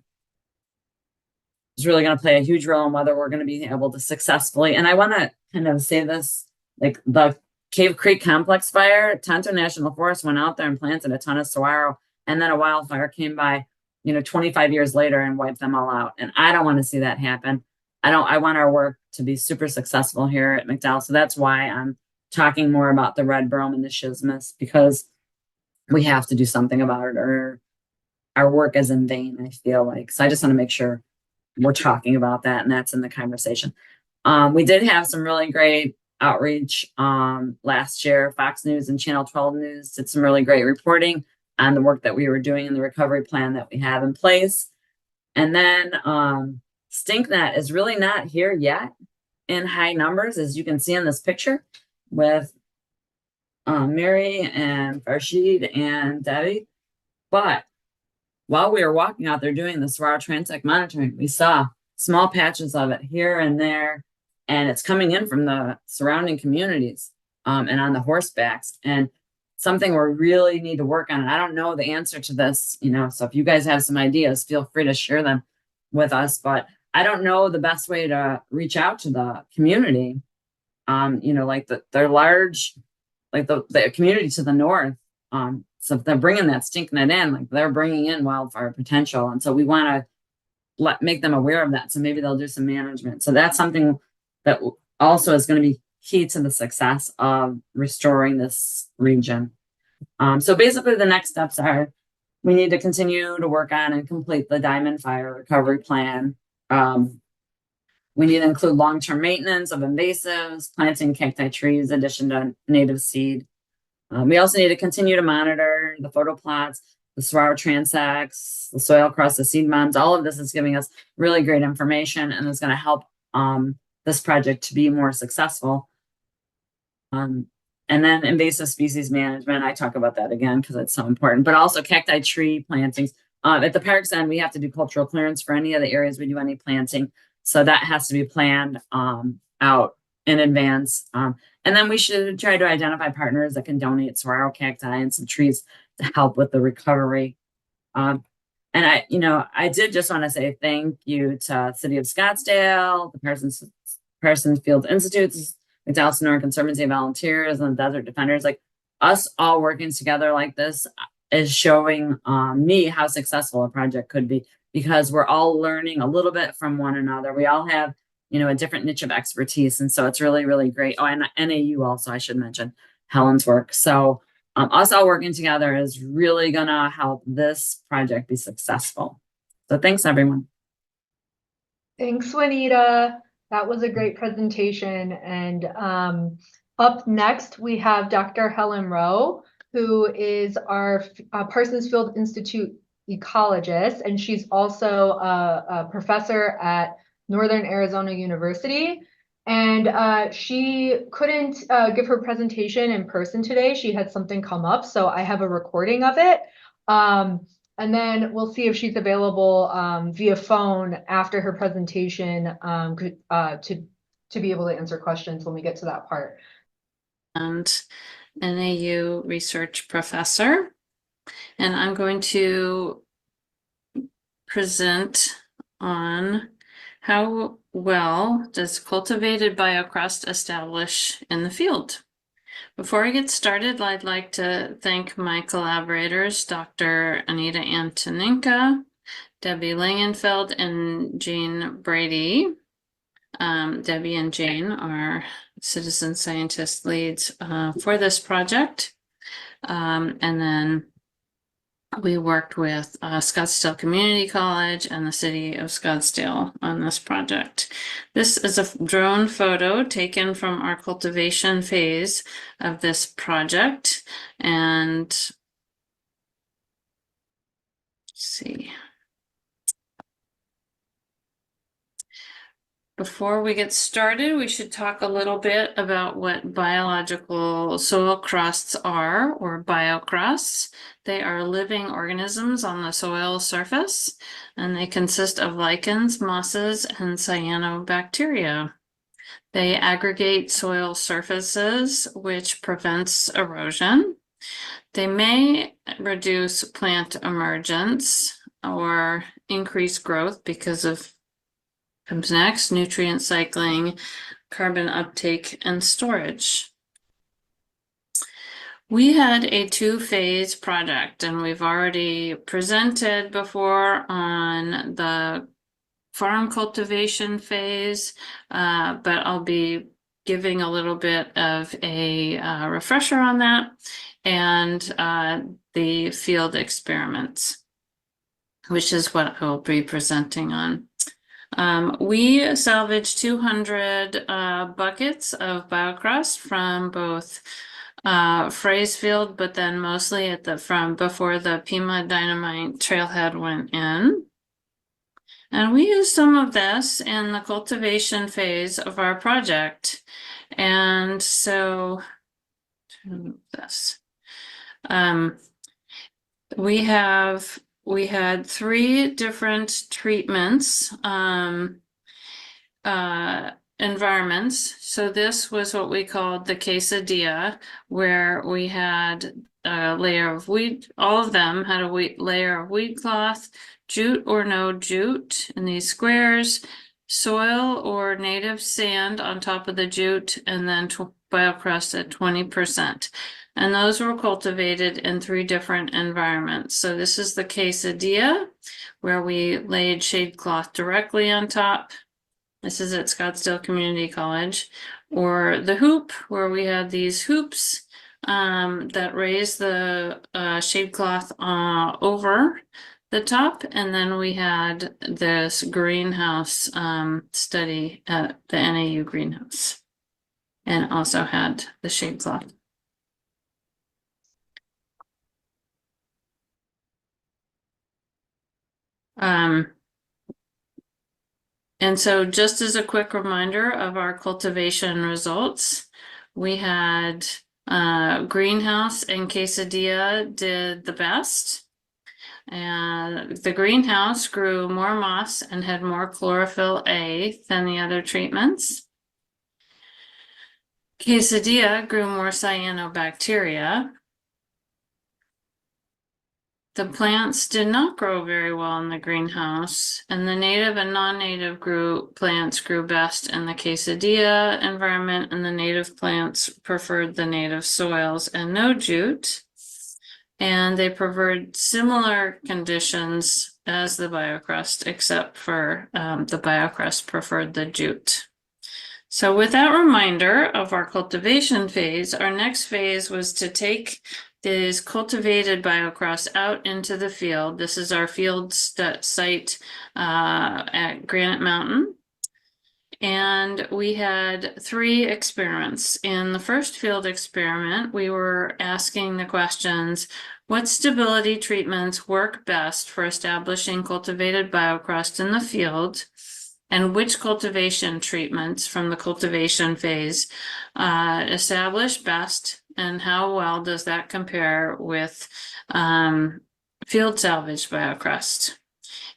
S3: is really going to play a huge role in whether we're going to be able to successfully. And I want to kind of say this, like the Cave Creek Complex fire, Tonto National Forest went out there and planted a ton of saguaro, and then a wildfire came by. 25 years later and wipe them all out. And I don't want to see that happen. I want our work to be super successful here at McDowell. So that's why I'm talking more about the red brome and the schismus, because we have to do something about it or our work is in vain, I feel like. So I just want to make sure we're talking about that and that's in the conversation. We did have some really great outreach last year. Fox News and Channel 12 News did some really great reporting on the work that we were doing in the recovery plan that we have in place. And then StinkNet is really not here yet in high numbers, as you can see in this picture with Mary and Farshid and Debbie. But while we were walking out there doing the Saguaro transect monitoring, we saw small patches of it here and there, and it's coming in from the surrounding communities and on the horsebacks, and something we really need to work on. And I don't know the answer to this, so if you guys have some ideas, feel free to share them with us, but I don't know the best way to reach out to the community. Like they're large, like the community to the north. So if they're bringing that StinkNet in, like they're bringing in wildfire potential. And so we want to make them aware of that. So maybe they'll do some management. So that's something that also is going to be key to the success of restoring this region. So basically the next steps are we need to continue to work on and complete the Diamond Fire Recovery Plan. We need to include long-term maintenance of invasives, planting cacti trees, addition to native seed. We also need to continue to monitor the photo plots, the Saguaro transects, the soil crust, the seed mounds. All of this is giving us really great information and is going to help this project to be more successful. And then invasive species management, I talk about that again because it's so important, but also cacti tree plantings. At the park's end, we have to do cultural clearance for any of the areas we do any planting. So that has to be planned out in advance. And then we should try to identify partners that can donate saguaro cacti and some trees to help with the recovery. And I did just want to say thank you to City of Scottsdale, the Parsons Field Institutes, McDowell Sonora Conservancy volunteers, and the Desert Defenders. Like us all working together like this is showing me how successful a project could be, because we're all learning a little bit from one another. We all have, a different niche of expertise. And so it's really, really great. Oh, and NAU also, I should mention Helen's work. So us all working together is really going to help this project be successful. So thanks, everyone.
S2: Thanks, Juanita. That was a great presentation. And up next, we have Dr. Helen Rowe, who is our Parsons Field Institute ecologist, and she's also a professor at Northern Arizona University. And she couldn't give her presentation in person today. She had something come up, so I have a recording of it. And then we'll see if she's available via phone after her presentation to be able to answer questions when we get to that part.
S4: And NAU research professor, and I'm going to present on how well does cultivated biocrust establish in the field. Before I get started, I'd like to thank my collaborators, Dr. Anita Antoninka, Debbie Langenfeld, and Jane Brady. Debbie and Jane are citizen scientist leads for this project. And then we worked with Scottsdale Community College and the City of Scottsdale on this project. This is a drone photo taken from our cultivation phase of this project. And let's see. Before we get started, we should talk a little bit about what biological soil crusts are, or biocrusts. They are living organisms on the soil surface, and they consist of lichens, mosses, and cyanobacteria. They aggregate soil surfaces, which prevents erosion. They may reduce plant emergence or increase growth because of comes next, nutrient cycling, carbon uptake, and storage. We had a two-phase project, and we've already presented before on the farm cultivation phase, but I'll be giving a little bit of a refresher on that, and the field experiments, which is what I'll be presenting on. We salvaged 200 buckets of biocrust from both Frey's field, but then mostly at the from before the Pima Dynamite trailhead went in. And we used some of this in the cultivation phase of our project. And so this. We had 3 different treatments, environments. So this was what we called the quesadilla, where we had a layer of wheat. All of them had a layer of wheat cloth, jute or no jute in these squares, soil or native sand on top of the jute, and then biocrust at 20%. And those were cultivated in 3 different environments. So this is the quesadilla, where we laid shade cloth directly on top. This is at Scottsdale Community College. Or the hoop, where we had these hoops that raised the shade cloth over the top. And then we had this greenhouse study at the NAU greenhouse, and also had the shade cloth. And so just as a quick reminder of our cultivation results, we had greenhouse and quesadilla did the best. And the greenhouse grew more moss and had more chlorophyll A than the other treatments. Quesadilla grew more cyanobacteria. The plants did not grow very well in the greenhouse, and the native and non-native plants grew best in the quesadilla environment, and the native plants preferred the native soils and no jute. And they preferred similar conditions as the biocrust, except for the biocrust preferred the jute. So with that reminder of our cultivation phase, our next phase was to take these cultivated biocrust out into the field. This is our field site at Granite Mountain. And we had 3 experiments. In the first field experiment, we were asking the questions, what stability treatments work best for establishing cultivated biocrust in the field? And which cultivation treatments from the cultivation phase establish best? And how well does that compare with field salvage biocrust?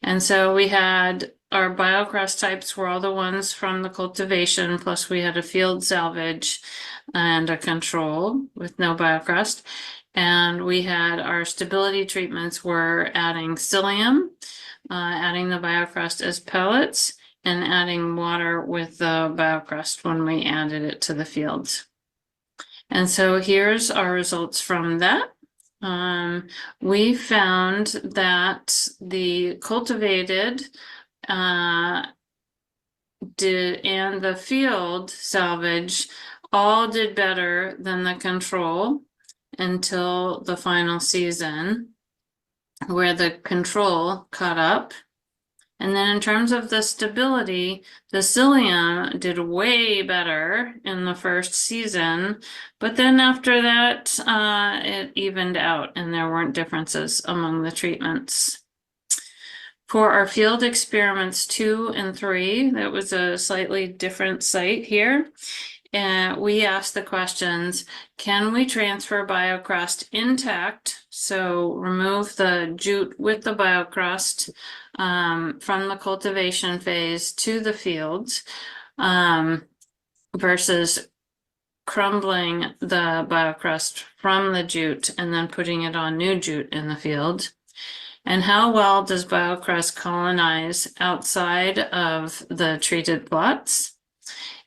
S4: And so we had our biocrust types were all the ones from the cultivation, plus we had a field salvage and a control with no biocrust. And we had our stability treatments were adding psyllium, adding the biocrust as pellets, and adding water with the biocrust when we added it to the fields. And so here's our results from that. We found that the cultivated and the field salvage all did better than the control until the final season, where the control caught up. And then in terms of the stability, the psyllium did way better in the first season, but then after that, it evened out and there weren't differences among the treatments. For our field experiments 2 and 3, that was a slightly different site here. And we asked the questions, can we transfer biocrust intact? So remove the jute with the biocrust from the cultivation phase to the fields versus crumbling the biocrust from the jute and then putting it on new jute in the field. And how well does biocrust colonize outside of the treated plots?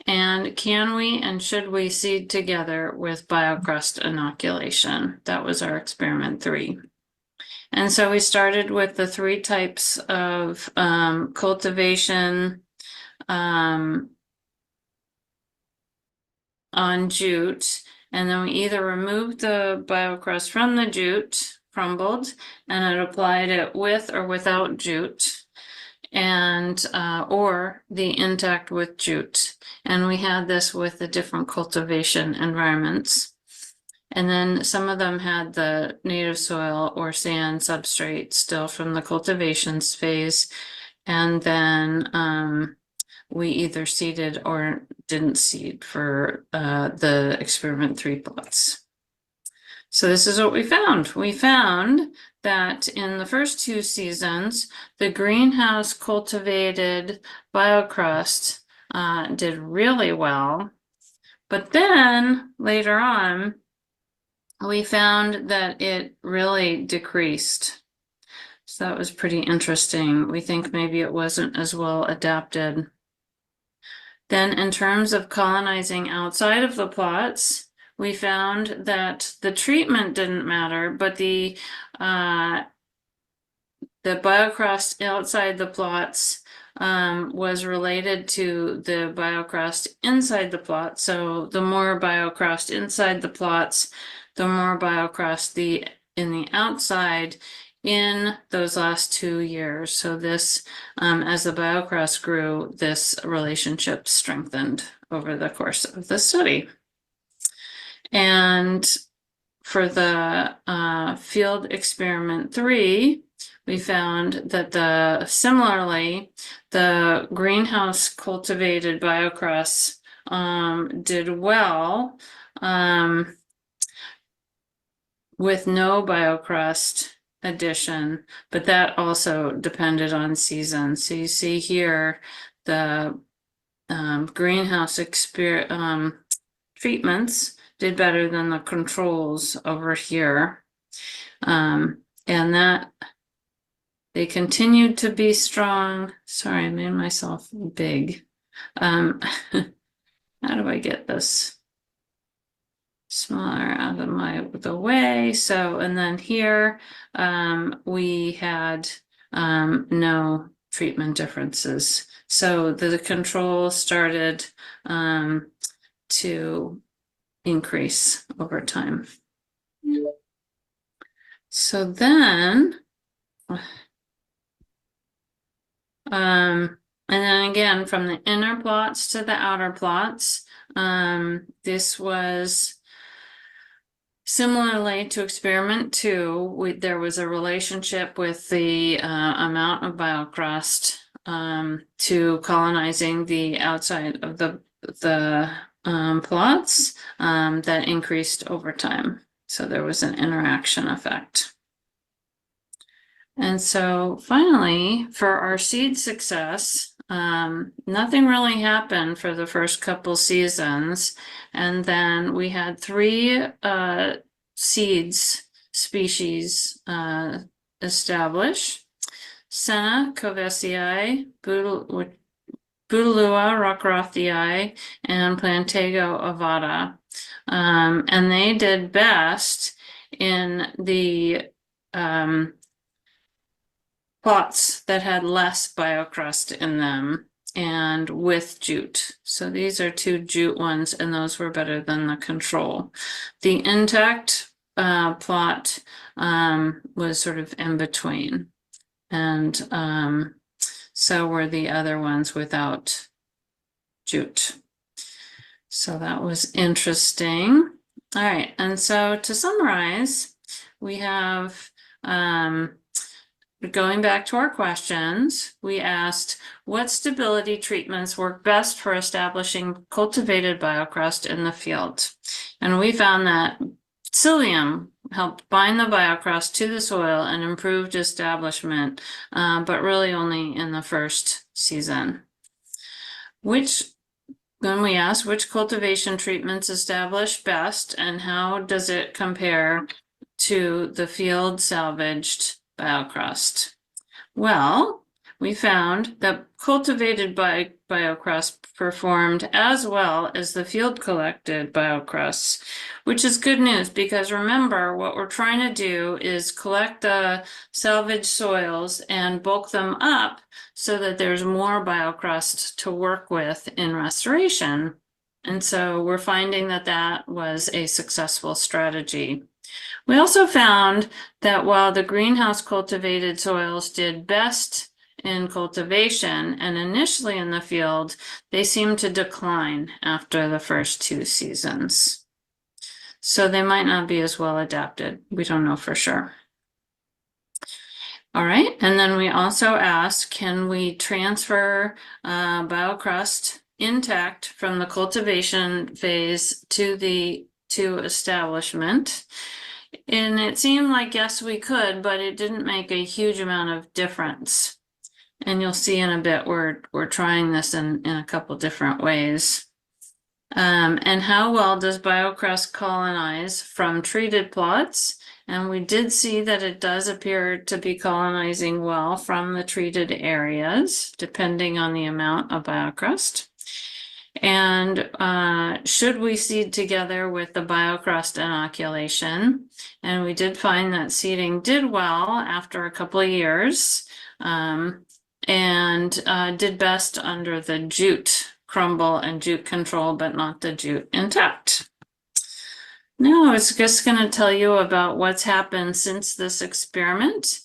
S4: And can we and should we seed together with BioCrust inoculation? That was our experiment 3. And so we started with the 3 types of cultivation on jute. And then we either removed the BioCrust from the jute, crumbled, and it applied it with or without jute, and or the intact with jute. And we had this with the different cultivation environments. And then some of them had the native soil or sand substrate still from the cultivations phase. And then we either seeded or didn't seed for the experiment 3 plots. So this is what we found. We found that in the first 2 seasons, the greenhouse cultivated BioCrust did really well. But then later on, we found that it really decreased. So that was pretty interesting. We think maybe it wasn't as well adapted. Then in terms of colonizing outside of the plots, we found that the treatment didn't matter, but the BioCrust outside the plots was related to the BioCrust inside the plot. So the more BioCrust inside the plots, the more BioCrust in the outside in those last 2 years. So this, as the BioCrust grew, this relationship strengthened over the course of the study. And for the field experiment 3, we found that similarly, the greenhouse cultivated BioCrust did well with no BioCrust addition, but that also depended on season. So you see here the greenhouse treatments did better than the controls over here. And that they continued to be strong. Sorry, I made myself big. How do I get this smaller out of the way? So, and then here we had no treatment differences. So the control started to increase over time. So then, and then again, from the inner plots to the outer plots, this was similarly to experiment 2. There was a relationship with the amount of BioCrust to colonizing the outside of the plots that increased over time. So there was an interaction effect. And so finally, for our seed success, nothing really happened for the first couple seasons. And then we had 3 species established: Senna covesii, Bouteloua rockrothii, and Plantago ovata. And they did best in the plots that had less BioCrust in them and with jute. So these are 2 jute ones, and those were better than the control. The intact plot was sort of in between, and so were the other ones without jute. So that was interesting. All right, and so to summarize, we have going back to our questions, we asked what stability treatments work best for establishing cultivated BioCrust in the field. And we found that psyllium helped bind the BioCrust to the soil and improved establishment, but really only in the first season. When we asked which cultivation treatments establish best and how does it compare to the field salvaged BioCrust? Well, we found that cultivated biocrust performed as well as the field collected biocrusts, which is good news because remember what we're trying to do is collect the salvage soils and bulk them up so that there's more biocrust to work with in restoration. And so we're finding that that was a successful strategy. We also found that while the greenhouse cultivated soils did best in cultivation and initially in the field, they seemed to decline after the first 2 seasons. So they might not be as well adapted. We don't know for sure. All right, and then we also asked, can we transfer biocrust intact from the cultivation phase to establishment? And it seemed like, yes, we could, but it didn't make a huge amount of difference. And you'll see in a bit, we're trying this in a couple different ways. And how well does biocrust colonize from treated plots? And we did see that it does appear to be colonizing well from the treated areas, depending on the amount of biocrust. And should we seed together with the biocrust inoculation? And we did find that seeding did well after a couple of years, and did best under the jute crumble and jute control, but not the jute intact. Now it's just going to tell you about what's happened since this experiment.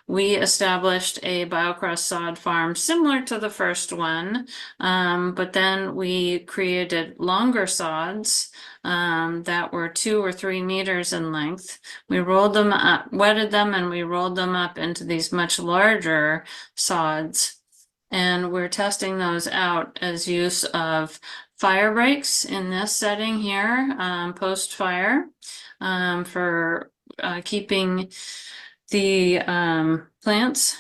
S4: We established a biocrust sod farm similar to the first one, but then we created longer sods that were 2 or 3 meters in length. We rolled them up, wetted them, and we rolled them up into these much larger sods. And we're testing those out as use of fire breaks in this setting here, post-fire, for keeping the plants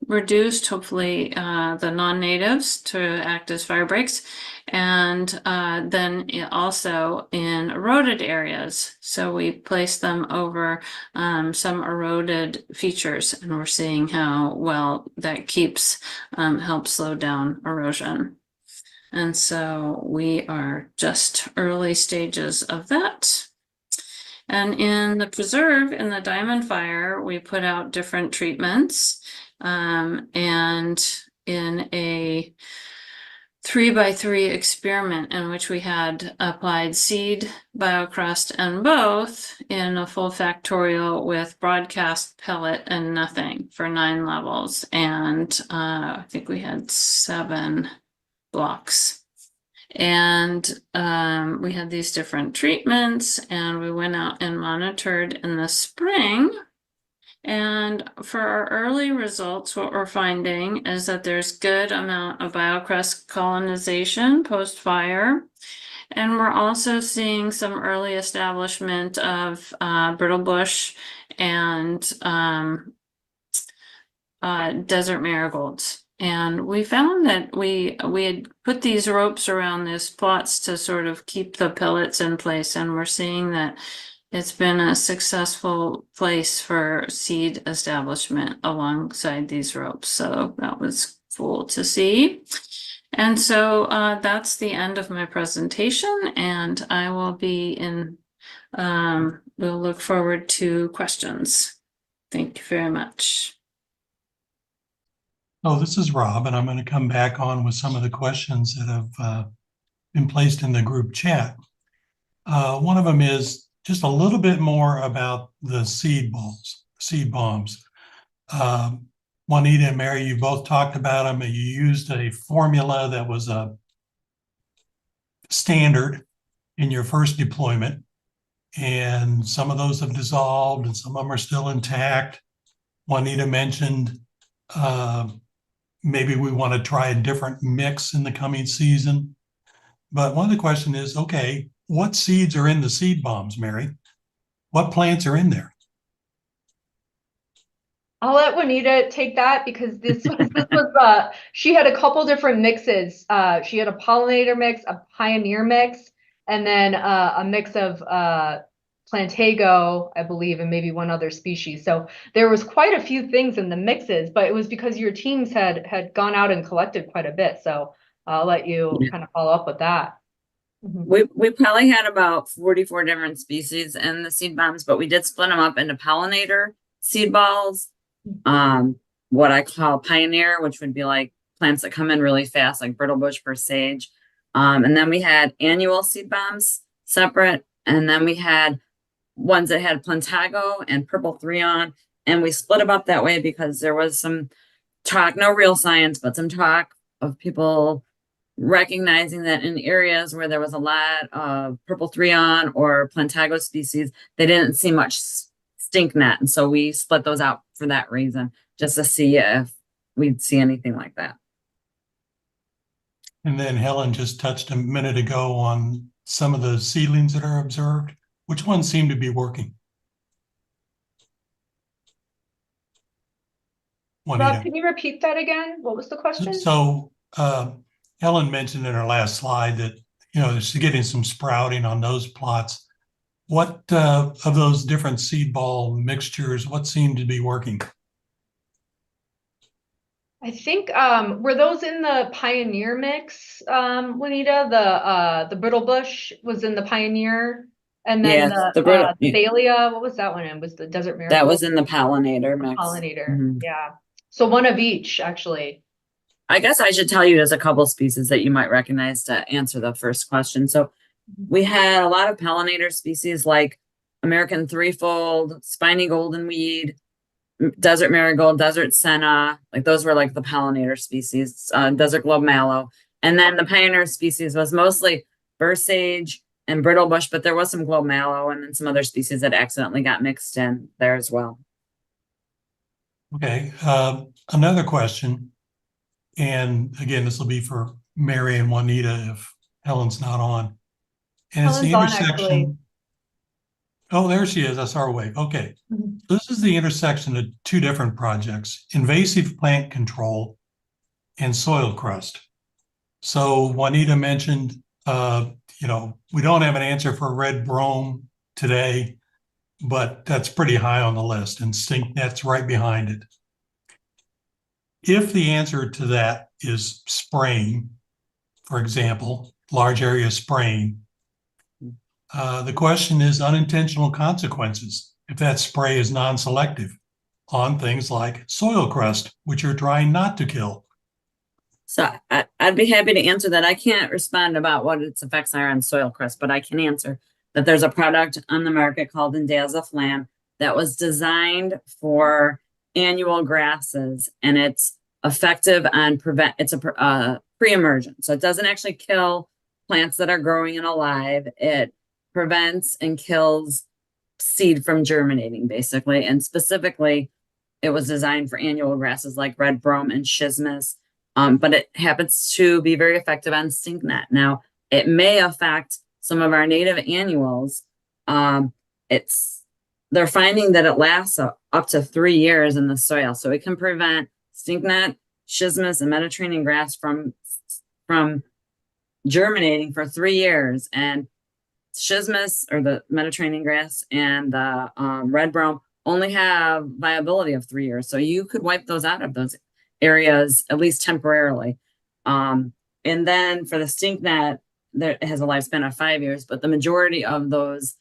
S4: reduced, hopefully the non-natives to act as fire breaks, and then also in eroded areas. So we place them over some eroded features, and we're seeing how well that keeps, helps slow down erosion. And so we are just early stages of that. And in the preserve, in the diamond fire, we put out different treatments. And in a 3x3 experiment in which we had applied seed, biocrust, and both in a full factorial with broadcast pellet and nothing for 9 levels. And I think we had 7 blocks. And we had these different treatments, and we went out and monitored in the spring. And for our early results, what we're finding is that there's good amount of biocrust colonization post-fire. And we're also seeing some early establishment of brittle bush and desert marigolds. And we found that we had put these ropes around these plots to sort of keep the pellets in place, and we're seeing that it's been a successful place for seed establishment alongside these ropes. So that was cool to see. And so that's the end of my presentation, and I will be in, we'll look forward to questions. Thank you very much.
S5: Oh, this is Rob, and I'm going to come back on with some of the questions that have been placed in the group chat. One of them is just a little bit more about the seed bombs. Juanita and Mary, you both talked about them, and you used a formula that was a standard in your first deployment, and some of those have dissolved and some of them are still intact. Juanita mentioned maybe we want to try a different mix in the coming season. But one of the questions is, okay, what seeds are in the seed bombs, Mary? What plants are in there?
S2: I'll let Juanita take that because this was she had a couple different mixes. She had a pollinator mix, a pioneer mix, and then a mix of plantago, I believe, and maybe one other species. So there was quite a few things in the mixes, but it was because your teams had gone out and collected quite a bit. So I'll let you kind of follow up with that.
S3: We probably had about 44 different species in the seed bombs, but we did split them up into pollinator seed balls, what I call pioneer, which would be like plants that come in really fast, like brittlebush or sage. And then we had annual seed bombs separate, and then we had ones that had plantago and purple threon, and we split them up that way because there was some talk, no real science, but some talk of people recognizing that in areas where there was a lot of purple threon or plantago species, they didn't see much stink net. And so we split those out for that reason, just to see if we'd see anything like that.
S5: And then Helen just touched a minute ago on some of the seedlings that are observed. Which ones seem to be working? Juanita.
S2: Rob, can you repeat that again? What was the question?
S5: So Helen mentioned in her last slide that, she's getting some sprouting on those plots. What of those different seed ball mixtures, what seemed to be working?
S2: I think were those in the Pioneer mix, Juanita? The Brittlebush was in the Pioneer, and then the Thalia, what was that one in? Was the Desert Miracle?
S3: That was in the pollinator mix.
S2: Pollinator, yeah. So one of each, actually.
S3: I guess I should tell you there's a couple species that you might recognize to answer the first question. So we had a lot of pollinator species like American threefold, spiny goldenweed, desert marigold, desert senna, like those were like the pollinator species, desert globe mallow. And then the pioneer species was mostly fur sage and brittlebush, but there was some globe mallow and then some other species that accidentally got mixed in there as well.
S5: Okay, another question, and again, this will be for Mary and Juanita if Helen's not on. And it's the intersection. Oh, there she is. I saw her wave. Okay. This is the intersection of two different projects, invasive plant control and soil crust. So Juanita mentioned, we don't have an answer for red brome today, but that's pretty high on the list, and stink net's right behind it. If the answer to that is spraying, for example, large area spraying, the question is unintentional consequences if that spray is non-selective on things like soil crust, which you're trying not to kill.
S3: So I'd be happy to answer that. I can't respond about what its effects are on soil crust, but I can answer that there's a product on the market called Indaziflam that was designed for annual grasses, and it's effective on it's a pre-emergent. So it doesn't actually kill plants that are growing and alive. It prevents and kills seed from germinating, basically. And specifically, it was designed for annual grasses like red brome and schismus. But it happens to be very effective on stink net. Now, it may affect some of our native annuals. They're finding that it lasts up to 3 years in the soil. So it can prevent stink net, schismus, and Mediterranean grass from germinating for 3 years. And schismus, or the Mediterranean grass, and the red brome only have viability of 3 years. So you could wipe those out of those areas, at least temporarily. And then for the stink net, it has a lifespan of 5 years, but the majority of those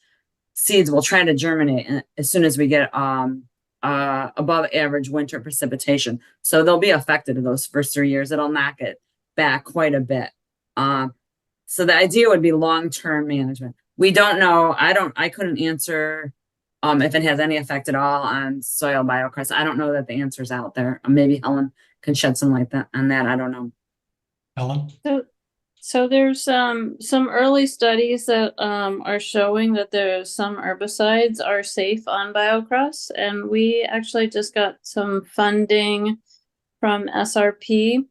S3: seeds will try to germinate as soon as we get above average winter precipitation. So they'll be affected in those first 3 years. It'll knock it back quite a bit. So the idea would be long-term management. We don't know. I couldn't answer if it has any effect at all on soil biocrust. I don't know that the answer's out there. Maybe Helen can shed some light on that. I don't know.
S5: Helen?
S4: So there's some early studies that are showing that there's some herbicides are safe on biocrust, and we actually just got some funding from SRP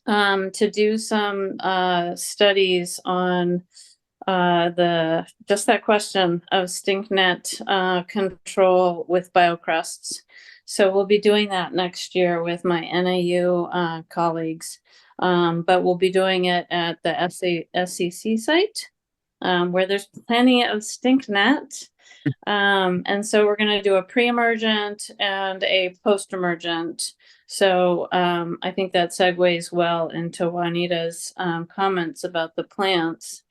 S4: to do some studies on just that question of stink net control with biocrusts. So we'll be doing that next year with my NAU colleagues, but we'll be doing it at the SEC site. where there's plenty of stink net. And so we're going to do a pre-emergent and a post-emergent. So I think that segues well into Juanita's comments about the plants.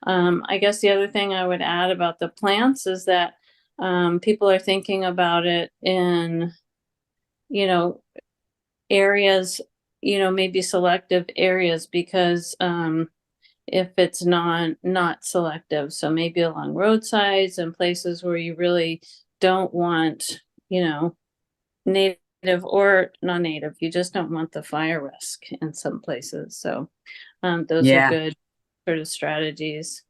S4: I guess the other thing I would add about the plants is that people are thinking about it in, areas, maybe selective areas, because if it's not selective, so maybe along roadsides and places where you really don't want, native or non-native, you just don't want the fire risk in some places. So those
S3: Yeah.
S4: are good sort of strategies.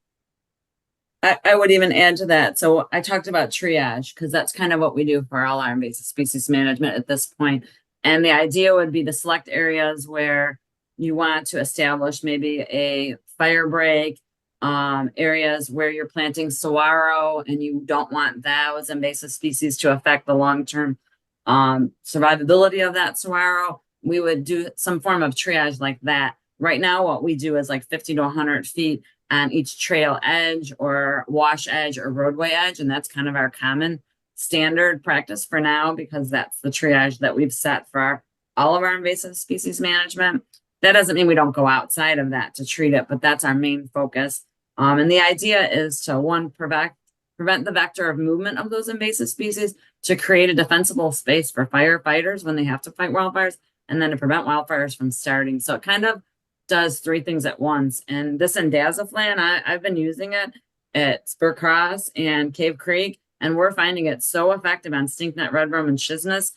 S3: I would even add to that. So I talked about triage because that's kind of what we do for all our invasive species management at this point. And the idea would be to select areas where you want to establish maybe a fire break, areas where you're planting saguaro and you don't want those invasive species to affect the long-term survivability of that saguaro. We would do some form of triage like that. Right now, what we do is like 50 to 100 feet on each trail edge or wash edge or roadway edge. And that's kind of our common standard practice for now, because that's the triage that we've set for all of our invasive species management. That doesn't mean we don't go outside of that to treat it, but that's our main focus. And the idea is to, one, prevent the vector of movement of those invasive species, to create a defensible space for firefighters when they have to fight wildfires, and then to prevent wildfires from starting. So it kind of does three things at once. And this indaziflan, I've been using it at Spur Cross and Cave Creek, and we're finding it so effective on stinknet, redworm, and schistnus.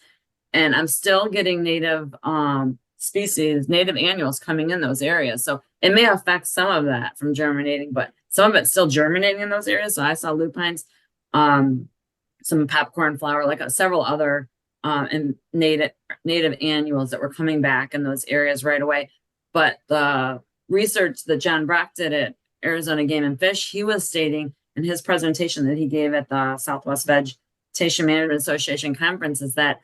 S3: And I'm still getting native species, native annuals coming in those areas. So it may affect some of that from germinating, but some of it's still germinating in those areas. So I saw lupines, some popcorn flower, like several other and native annuals that were coming back in those areas right away. But the research that John Brock did at Arizona Game and Fish, he was stating in his presentation that he gave at the Southwest Vegetation Management Association conference, is that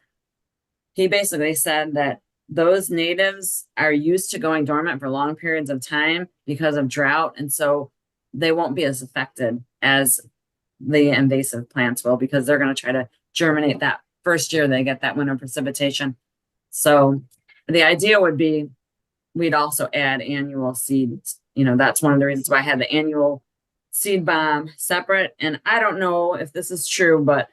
S3: he basically said that those natives are used to going dormant for long periods of time because of drought. And so they won't be as affected as the invasive plants will, because they're going to try to germinate that first year they get that winter precipitation. So the idea would be we'd also add annual seeds. That's one of the reasons why I had the annual seed bomb separate. And I don't know if this is true, but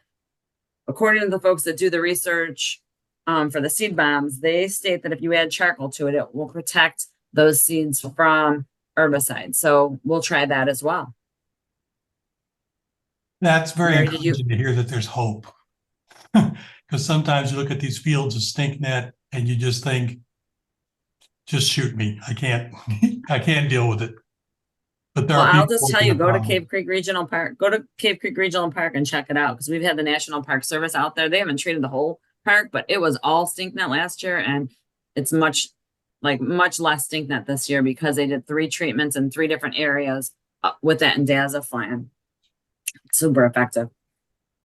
S3: according to the folks that do the research for the seed bombs, they state that if you add charcoal to it, it will protect those seeds from herbicides. So we'll try that as well.
S5: That's very
S3: Mary,
S5: encouraging to hear that there's hope. Because sometimes you look at these fields of stinknet and you just think, just shoot me. I can't deal with it. But there
S3: Well,
S5: are
S3: I'll
S5: people
S3: just tell
S5: working
S3: you,
S5: the
S3: go to
S5: problem.
S3: Cave Creek Regional Park. Go to Cave Creek Regional Park and check it out, because we've had the National Park Service out there. They haven't treated the whole park, but it was all stinknet last year, and it's much less stinknet this year because they did 3 treatments in 3 different areas with that indaziflan. Super effective.